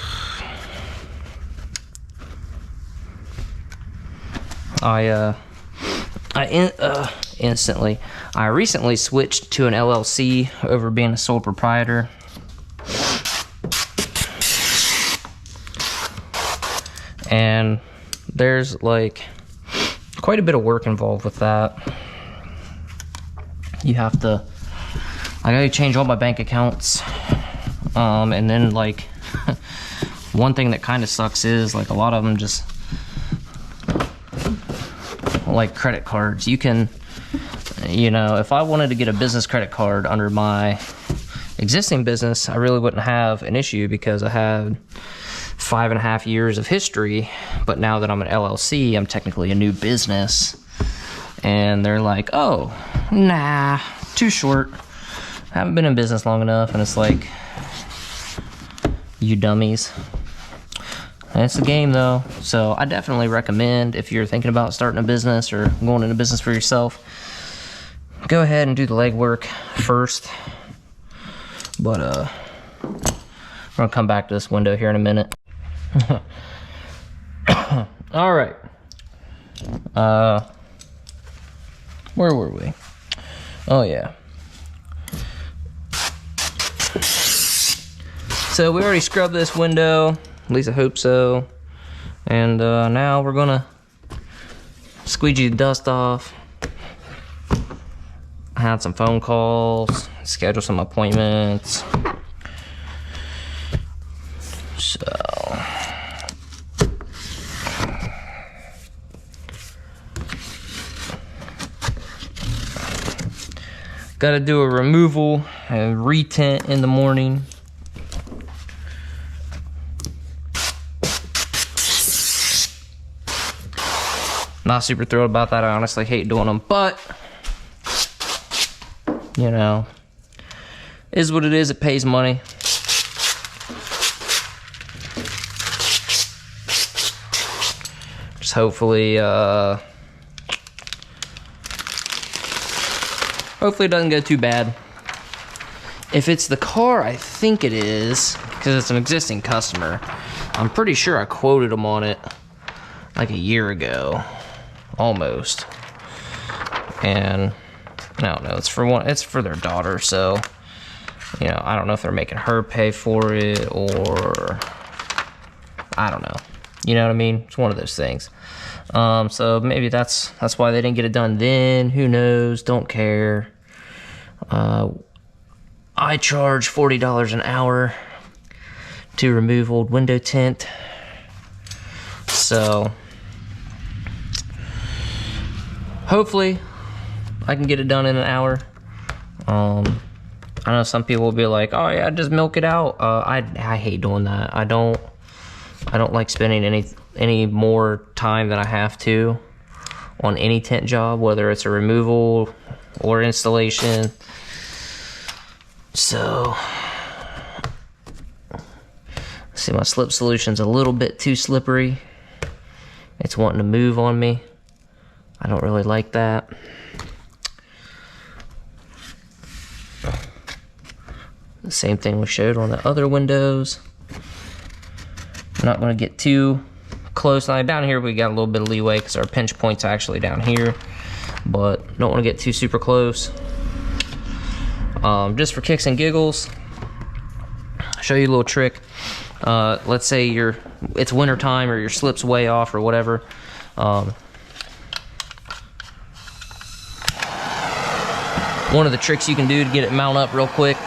I recently switched to an LLC over being a sole proprietor. And there's like quite a bit of work involved with that. You have to, I gotta change all my bank accounts. And then like, one thing that kind of sucks is like a lot of them just, like credit cards. You can, you know, if I wanted to get a business credit card under my existing business, I really wouldn't have an issue because I had 5.5 years of history. But now that I'm an LLC, I'm technically a new business. And they're like, oh, nah, too short. I haven't been in business long enough. And it's like, you dummies. And it's a game though, so I definitely recommend if you're thinking about starting a business or going into business for yourself, go ahead and do the legwork first. But we're gonna come back to this window here in a minute. All right. Where were we? Oh yeah. So we already scrubbed this window. At least I hope so. And now we're gonna squeegee the dust off. I had some phone calls, schedule some appointments. So Got to do a removal and re-tint in the morning. Not super thrilled about that. I honestly hate doing them, but you know, is what it is. It pays money. Just hopefully, hopefully it doesn't go too bad. If it's the car, I think it is, because it's an existing customer. I'm pretty sure I quoted them on it like a year ago, almost. And I don't know, it's for their daughter, so you know, I don't know if they're making her pay for it or I don't know. You know what I mean? It's one of those things. So maybe that's why they didn't get it done then. Who knows? Don't care. I charge $40 an hour to remove old window tint. So hopefully I can get it done in an hour. I know some people will be like, oh yeah, just milk it out. I hate doing that. I don't like spending any more time than I have to on any tint job, whether it's a removal or installation. So, see, my slip solution's a little bit too slippery. It's wanting to move on me. I don't really like that. The same thing we showed on the other windows. I'm not going to get too close. Now down here we got a little bit of leeway because our pinch point's actually down here, but don't want to get too super close. Just for kicks and giggles, I'll show you a little trick. Let's say it's winter time or your slip's way off or whatever. One of the tricks you can do to get it mount up real quick.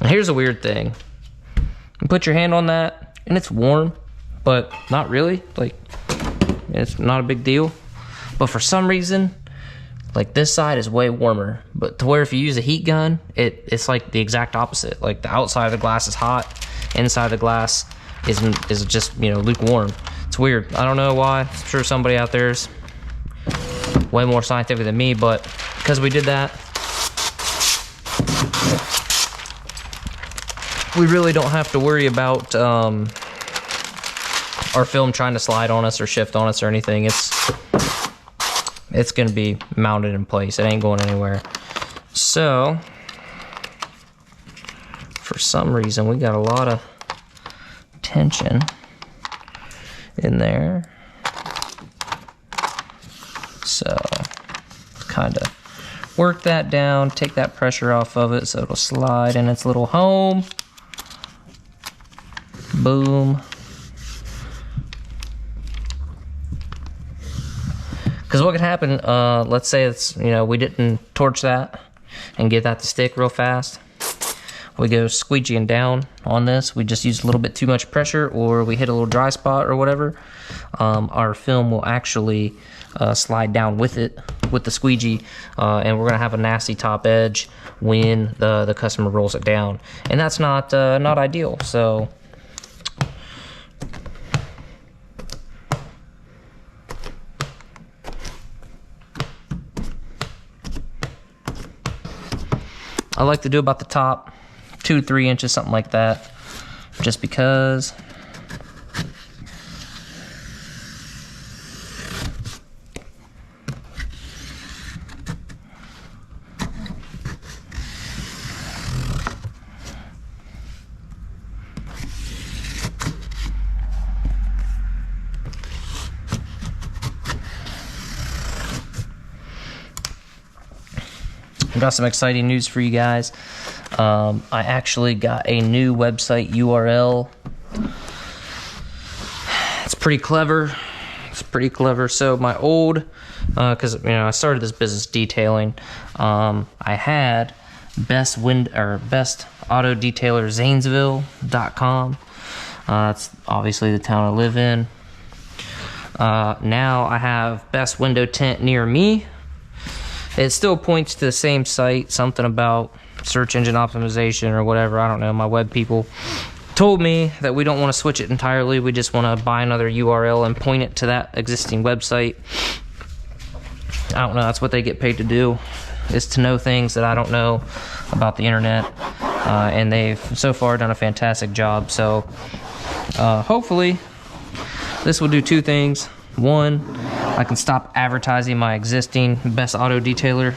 Here's a weird thing. You put your hand on that and it's warm, but not really. Like, it's not a big deal. But for some reason, like this side is way warmer. But to where if you use a heat gun, it's like the exact opposite. Like the outside of the glass is hot, inside the glass is just, you know, lukewarm. It's weird. I don't know why. I'm sure somebody out there is way more scientific than me, but because we did that, we really don't have to worry about our film trying to slide on us or shift on us or anything. It's gonna be mounted in place. It ain't going anywhere. So for some reason we got a lot of tension in there. So kind of work that down, take that pressure off of it so it'll slide in its little home. Boom. Because what could happen, let's say it's, you know, we didn't torch that and get that to stick real fast. We go squeegeeing down on this. We just use a little bit too much pressure, or we hit a little dry spot or whatever. Our film will actually slide down with it, with the squeegee, and we're gonna have a nasty top edge when the customer rolls it down, and that's not ideal. So I like to do about the top 2 to 3 inches, something like that, just because. got some exciting news for you guys. I actually got a new website URL. It's pretty clever. So my old, because I started this business detailing. I had best auto detailer Zanesville.com. That's obviously the town I live in. Now I have best window tint near me. It still points to the same site, something about search engine optimization or whatever. I don't know. My web people told me that we don't want to switch it entirely. We just want to buy another URL and point it to that existing website. I don't know. That's what they get paid to do, is to know things that I don't know about the internet. And they've so far done a fantastic job. So hopefully this will do two things. One, I can stop advertising my existing best auto detailer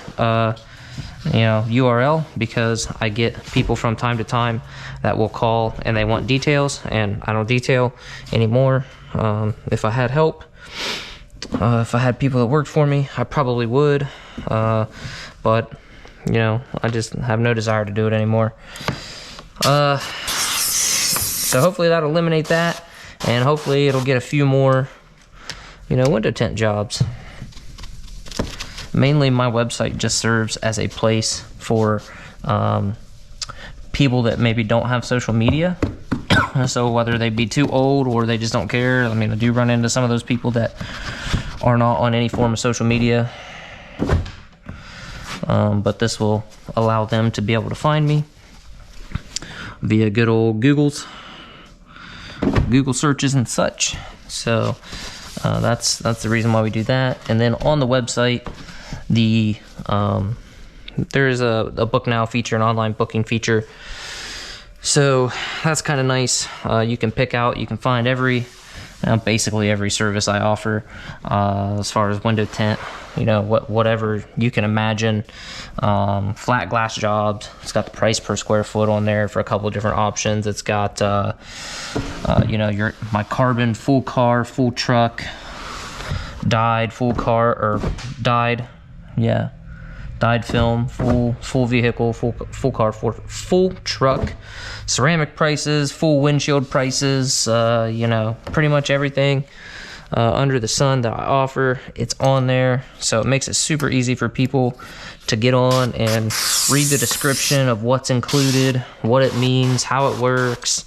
URL, because I get people from time to time that will call and they want details, and I don't detail anymore. If I had help, if I had people that worked for me, I probably would, but I just have no desire to do it anymore. So hopefully that'll eliminate that, and hopefully it'll get a few more window tint jobs. Mainly my website just serves as a place for people that maybe don't have social media. So whether they be too old or they just don't care. I mean, I do run into some of those people that are not on any form of social media. But this will allow them to be able to find me via good old Google searches and such. So that's the reason why we do that. And then on the website, there is a book now feature, an online booking feature. So that's kind of nice. You can find basically every service I offer, as far as window tint, whatever you can imagine. Flat glass jobs. It's got the price per square foot on there for a couple of different options. It's got my carbon full car, full truck, dyed full car, or dyed film, full vehicle, full car, full truck, ceramic prices, full windshield prices, pretty much everything under the sun that I offer, it's on there. So it makes it super easy for people to get on and read the description of what's included, what it means, how it works,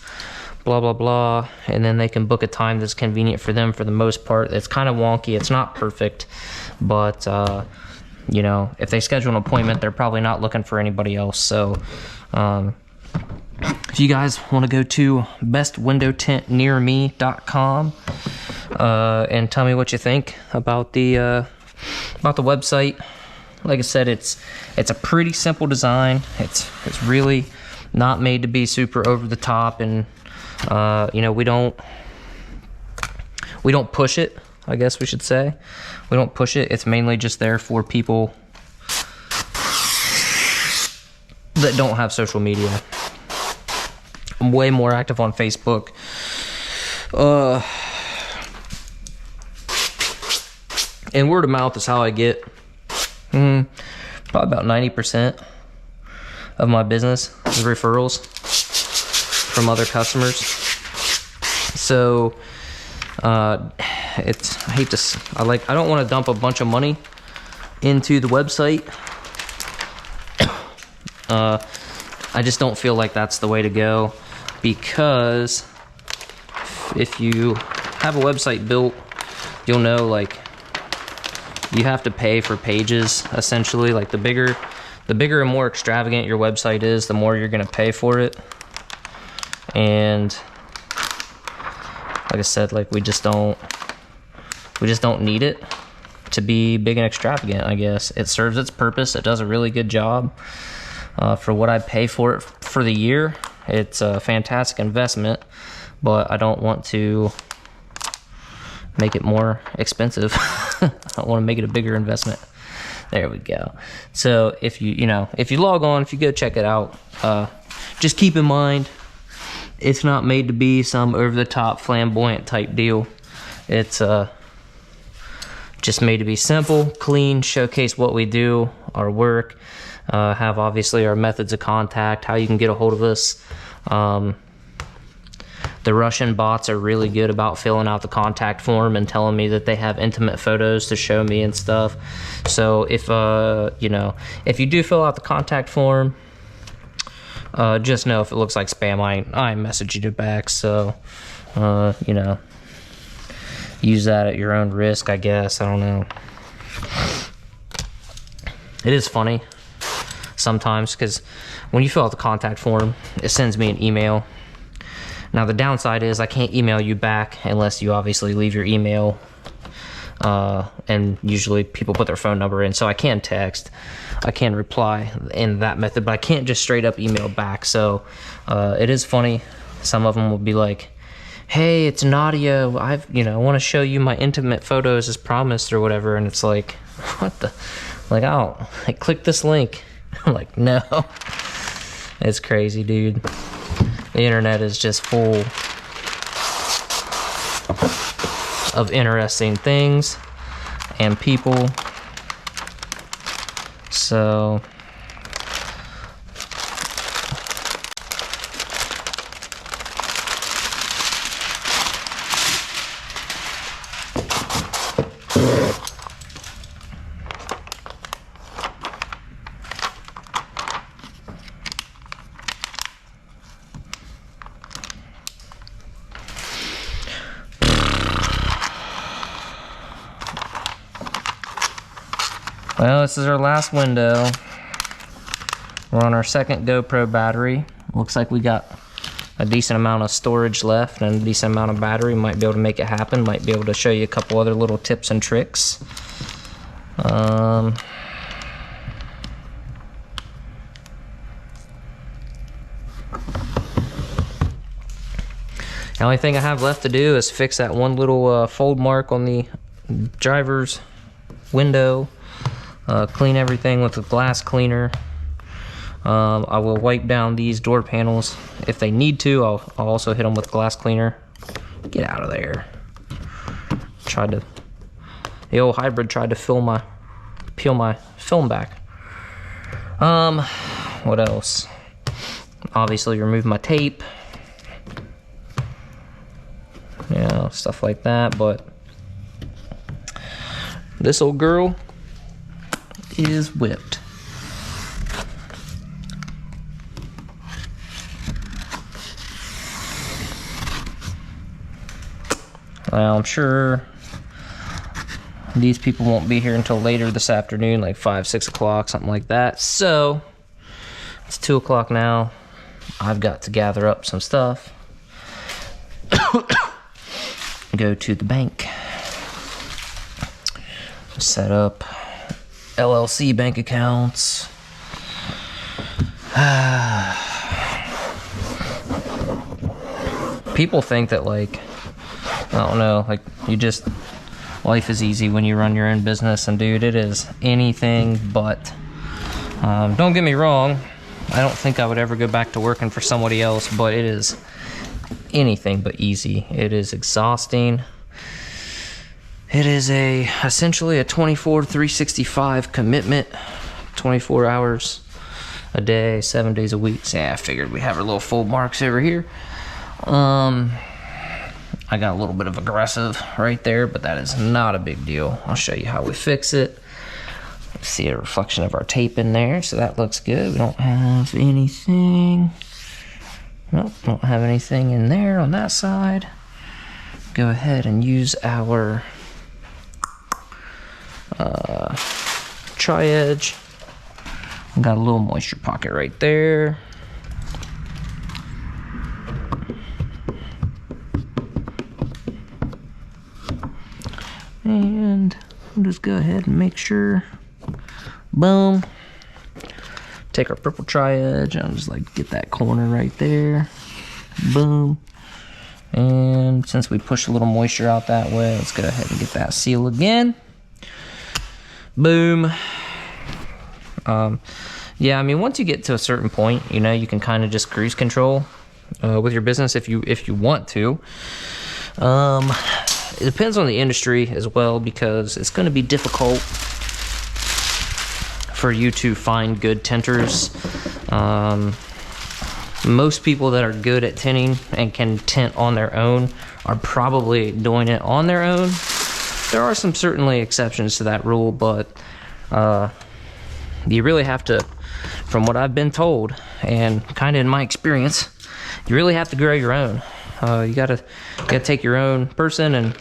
blah blah blah, and then they can book a time that's convenient for them. For the most part, it's kind of wonky, it's not perfect, but if they schedule an appointment, they're probably not looking for anybody else. So if you guys want to go to bestwindowtintnearme.com and tell me what you think about the website. Like I said, it's a pretty simple design. It's really not made to be super over the top, and we don't push it, I guess we should say. We don't push it. It's mainly just there for people that don't have social media. I'm way more active on Facebook. And word of mouth is how I get probably about 90% of my business is referrals from other customers. So I don't want to dump a bunch of money into the website. I just don't feel like that's the way to go, because if you have a website built, you'll know, you have to pay for pages, essentially. Like the bigger and more extravagant your website is, the more you're going to pay for it. And like I said, we just don't need it to be big and extravagant, I guess. It serves its purpose. It does a really good job. For what I pay for it for the year, it's a fantastic investment, but I don't want to make it more expensive. I don't want to make it a bigger investment. There we go. So if you log on, if you go check it out, just keep in mind, it's not made to be some over-the-top flamboyant type deal. It's just made to be simple, clean, showcase what we do, our work, Have obviously our methods of contact, how you can get a hold of us. The Russian bots are really good about filling out the contact form and telling me that they have intimate photos to show me and stuff. So if if you do fill out the contact form, just know if it looks like spam, I ain't messaging you back. So use that at your own risk, I guess. I don't know. It is funny sometimes because when you fill out the contact form, it sends me an email. Now the downside is I can't email you back unless you obviously leave your email, and usually people put their phone number in, so I can text, I can reply in that method, but I can't just straight up email back. So it is funny. Some of them will be like, hey, it's Nadia, I want to show you my intimate photos as promised or whatever, and it's like, what the, like, click this link. I'm like, no. It's crazy, dude. The internet is just full of interesting things and people. So well, this is our last window. We're on our second GoPro battery. Looks like we got a decent amount of storage left and a decent amount of battery. Might be able to make it happen. Might be able to show you a couple other little tips and tricks. The only thing I have left to do is fix that one little fold mark on the driver's window. Clean everything with a glass cleaner. I will wipe down these door panels if they need to. I'll also hit them with glass cleaner. Get out of there. The old hybrid tried to peel my film back. What else? Obviously remove my tape. Stuff like that, but this old girl is whipped. Well, I'm sure these people won't be here until later this afternoon, like 5-6 o'clock, something like that. So it's 2 o'clock now. I've got to gather up some stuff, go to the bank, set up LLC bank accounts. People think that, like, I don't know, like, life is easy when you run your own business, and dude, it is anything but. Don't get me wrong, I don't think I would ever go back to working for somebody else, but it is anything but easy. It is exhausting. It is essentially a 24/365 commitment, 24 hours a day, 7 days a week. So yeah, I figured we have our little fold marks over here. I got a little bit of aggressive right there, but that is not a big deal. I'll show you how we fix it. See a reflection of our tape in there, so that looks good. We don't have anything. Nope, don't have anything in there on that side. Go ahead and use our tri-edge. Got a little moisture pocket right there. And we'll just go ahead and make sure, boom. Take our purple tri-edge and I'll just like get that corner right there, boom. And since we push a little moisture out that way, let's go ahead and get that seal again, boom. Yeah, I mean, once you get to a certain point, you know, you can kind of just cruise control with your business if you want to. It depends on the industry as well, because it's going to be difficult for you to find good tinters. Most people that are good at tinting and can tint on their own are probably doing it on their own. There are some certainly exceptions to that rule, but you really have to, from what I've been told and kind of in my experience, you really have to grow your own. You gotta take your own person and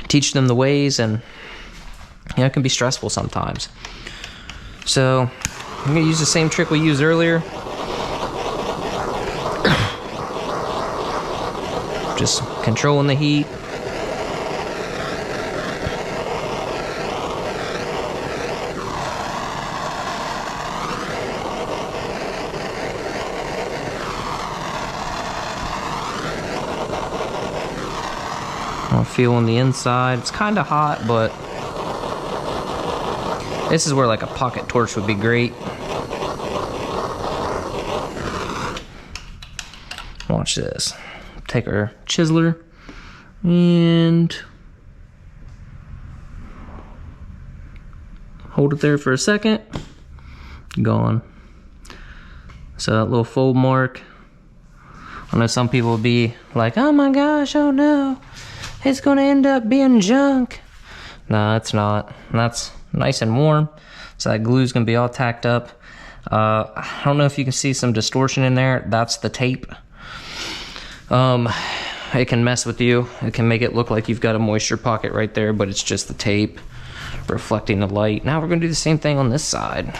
teach them the ways, and it can be stressful sometimes. So I'm gonna use the same trick we used earlier. Just controlling the heat. I'm feeling the inside. It's kind of hot, but this is where like a pocket torch would be great. Watch this. Take our chiseler and hold it there for a second. Gone. So that little fold mark. I know some people will be like, oh my gosh, oh no, it's gonna end up being junk. No, it's not. That's nice and warm. So that glue's gonna be all tacked up. I don't know if you can see some distortion in there. That's the tape. It can mess with you. It can make it look like you've got a moisture pocket right there, but it's just the tape reflecting the light. Now we're gonna do the same thing on this side.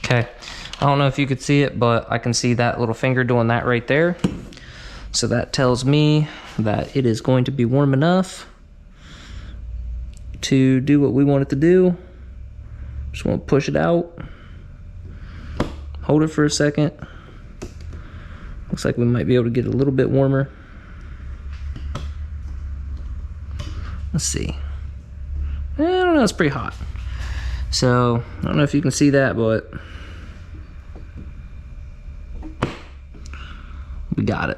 Okay, I don't know if you could see it, but I can see that little finger doing that right there. So that tells me that it is going to be warm enough to do what we want it to do. Just want to push it out. Hold it for a second. Looks like we might be able to get a little bit warmer. Let's see. I don't know, it's pretty hot. So, I don't know if you can see that, but we got it.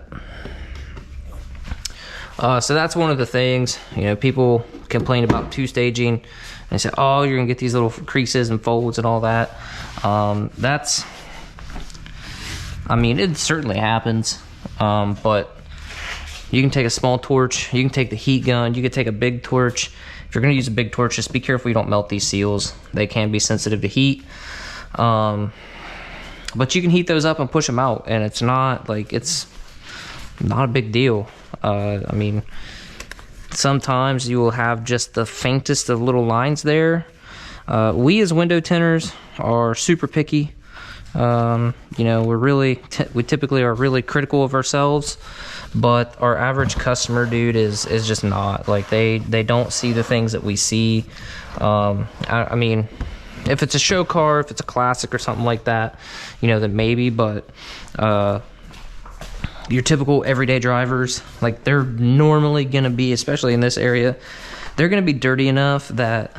So that's one of the things, people complain about two-staging. And they say, oh, you're gonna get these little creases and folds and all that. It certainly happens. But you can take a small torch, you can take the heat gun, you can take a big torch. If you're gonna use a big torch, just be careful you don't melt these seals. They can be sensitive to heat. But you can heat those up and push them out, and it's not a big deal. Sometimes you will have just the faintest of little lines there. We as window tinters are super picky. We typically are really critical of ourselves, but our average customer, dude, is just not. Like, they don't see the things that we see. If it's a show car, if it's a classic or something like that, then maybe, but your typical everyday drivers, like, they're normally gonna be, especially in this area, they're gonna be dirty enough that,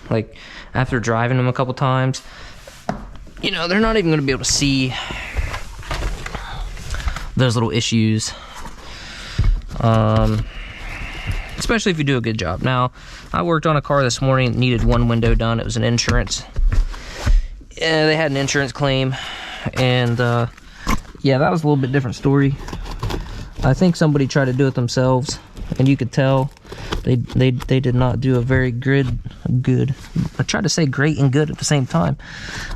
like, after driving them a couple times, they're not even gonna be able to see those little issues. Especially if you do a good job. Now, I worked on a car this morning, it needed one window done. It was an insurance. Yeah, they had an insurance claim, and yeah, that was a little bit different story. I think somebody tried to do it themselves, and you could tell they did not do a very good. I tried to say great and good at the same time.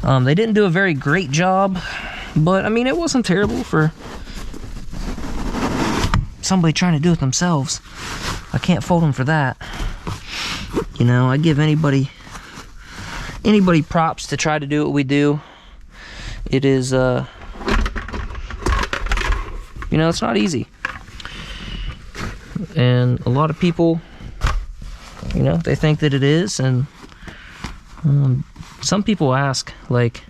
They didn't do a very great job, but it wasn't terrible for somebody trying to do it themselves. I can't fault them for that. I give anybody props to try to do what we do. It is it's not easy, and a lot of people, they think that it is. And some people ask, like,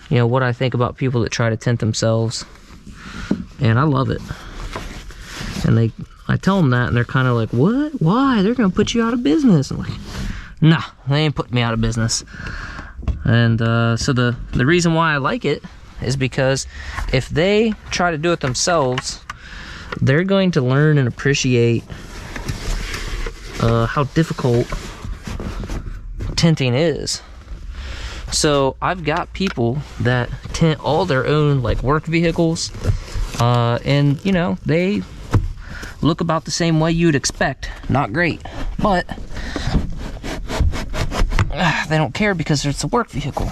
you know, what I think about people that try to tint themselves. And I love it. And I tell them that, and they're kind of like, what? Why? They're gonna put you out of business. I'm like, nah, they ain't putting me out of business. And so the reason why I like it is because if they try to do it themselves, they're going to learn and appreciate how difficult tinting is. So I've got people that tint all their own like work vehicles, and you know, they look about the same way you'd expect. Not great, but they don't care because it's a work vehicle,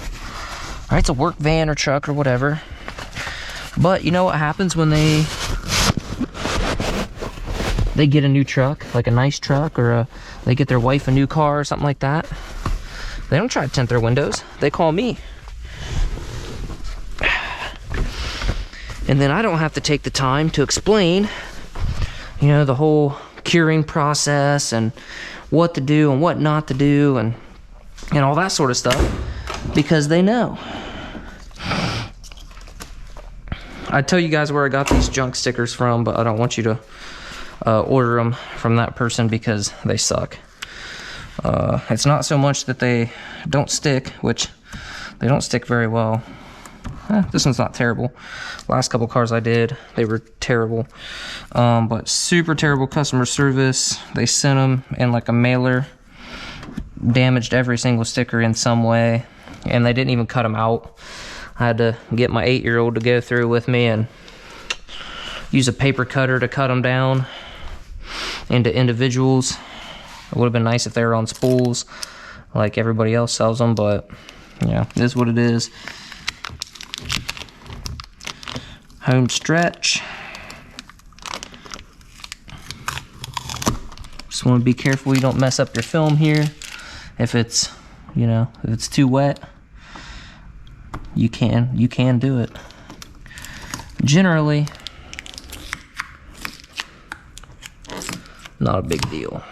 right? It's a work van or truck or whatever. But you know what happens when they get a new truck, like a nice truck, or they get their wife a new car or something like that? They don't try to tint their windows. They call me. And then I don't have to take the time to explain, you know, the whole curing process and what to do and what not to do and all that sort of stuff, because they know. I'd tell you guys where I got these junk stickers from, but I don't want you to order them from that person because they suck. It's not so much that they don't stick, which they don't stick very well. This one's not terrible. Last couple cars I did, they were terrible. But super terrible customer service. They sent them in like a mailer, damaged every single sticker in some way, and they didn't even cut them out. I had to get my 8-year-old to go through with me and use a paper cutter to cut them down into individuals. It would have been nice if they were on spools like everybody else sells them, but yeah, it is what it is. Home stretch. Just want to be careful you don't mess up your film here. If it's, you know, if it's too wet, you can do it. Generally, not a big deal.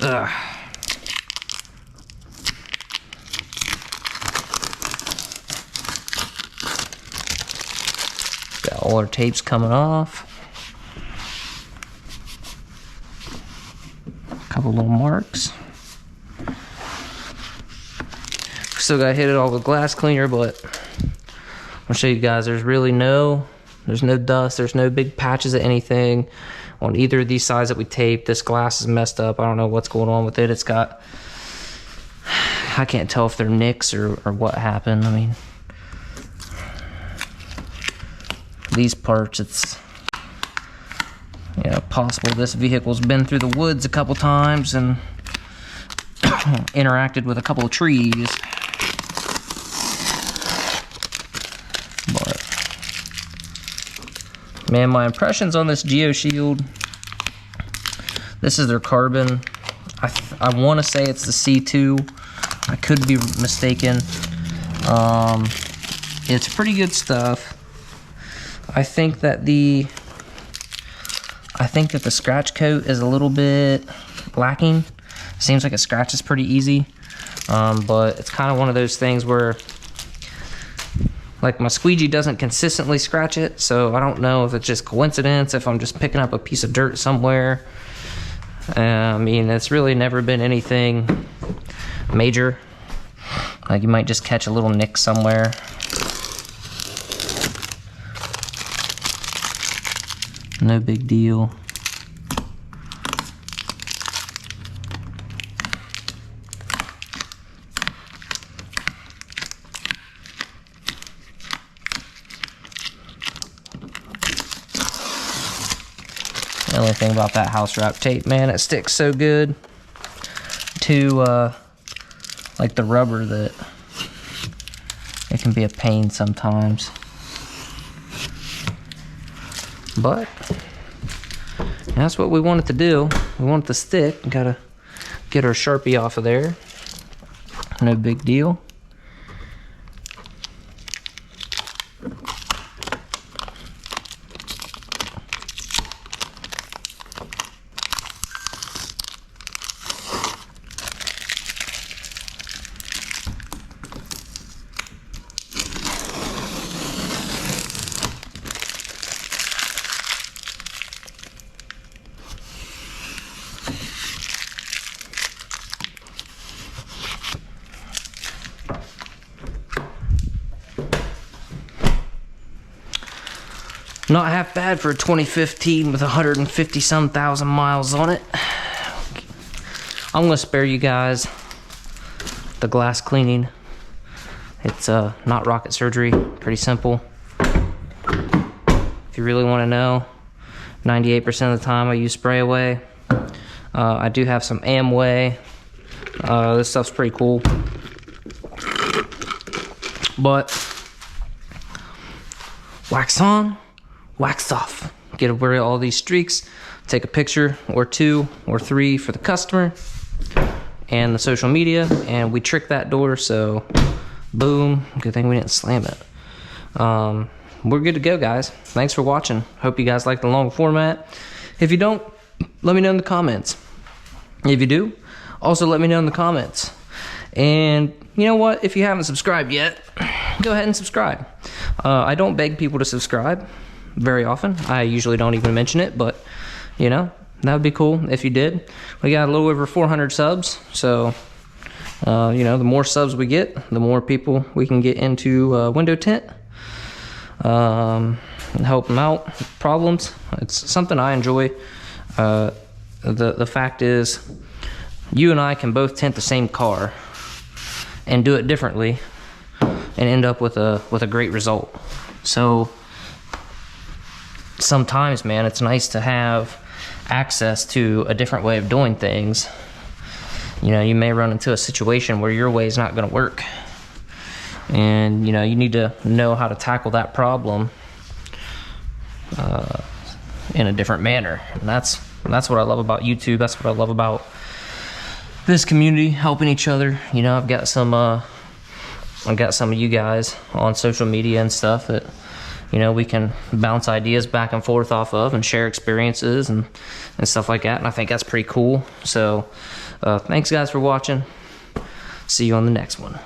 Ugh. Got all our tapes coming off. A couple little marks. Still gotta hit it all with glass cleaner, but I'll show you guys. There's no dust. There's no big patches of anything on either of these sides that we taped. This glass is messed up. I don't know what's going on with it. It's got, I can't tell if they're nicks or what happened. I mean, these parts, it's, you know, possible this vehicle's been through the woods a couple times and interacted with a couple of trees. But man, my impressions on this GeoShield, this is their carbon. I want to say it's the C2. I could be mistaken. It's pretty good stuff. I think that the scratch coat is a little bit lacking. Seems like it scratches pretty easy, but it's kind of one of those things where, like, my squeegee doesn't consistently scratch it, so I don't know if it's just coincidence, if I'm just picking up a piece of dirt somewhere. I mean, it's really never been anything major. Like, you might just catch a little nick somewhere. No big deal. The only thing about that house wrap tape, man, it sticks so good to like the rubber that it can be a pain sometimes. But that's what we wanted to do. We want it to stick. Gotta get our Sharpie off of there. No big deal. Not half bad for a 2015 with 150 some thousand miles on it. I'm gonna spare you guys the glass cleaning. It's not rocket surgery, pretty simple. If you really want to know, 98% of the time I use spray away. I do have some Amway. This stuff's pretty cool. But wax on, wax off. Get rid of all these streaks. Take a picture or 2 or 3 for the customer and the social media, and we trick that door. So boom, good thing we didn't slam it. We're good to go, guys. Thanks for watching. Hope you guys like the long format. If you don't, let me know in the comments. If you do, also let me know in the comments. And you know what? If you haven't subscribed yet, go ahead and subscribe. I don't beg people to subscribe very often. I usually don't even mention it, but you know, that would be cool if you did. We got a little over 400 subs, so you know, the more subs we get, the more people we can get into window tint. And help them out with problems. It's something I enjoy. The fact is, you and I can both tint the same car and do it differently and end up with a great result. So sometimes, man, it's nice to have access to a different way of doing things. You know, you may run into a situation where your way is not going to work, and you know, you need to know how to tackle that problem in a different manner. And that's what I love about YouTube. That's what I love about this community, helping each other. You know, I've got some of you guys on social media and stuff that, you know, we can bounce ideas back and forth off of and share experiences and stuff like that. And I think that's pretty cool. So thanks guys for watching. See you on the next one.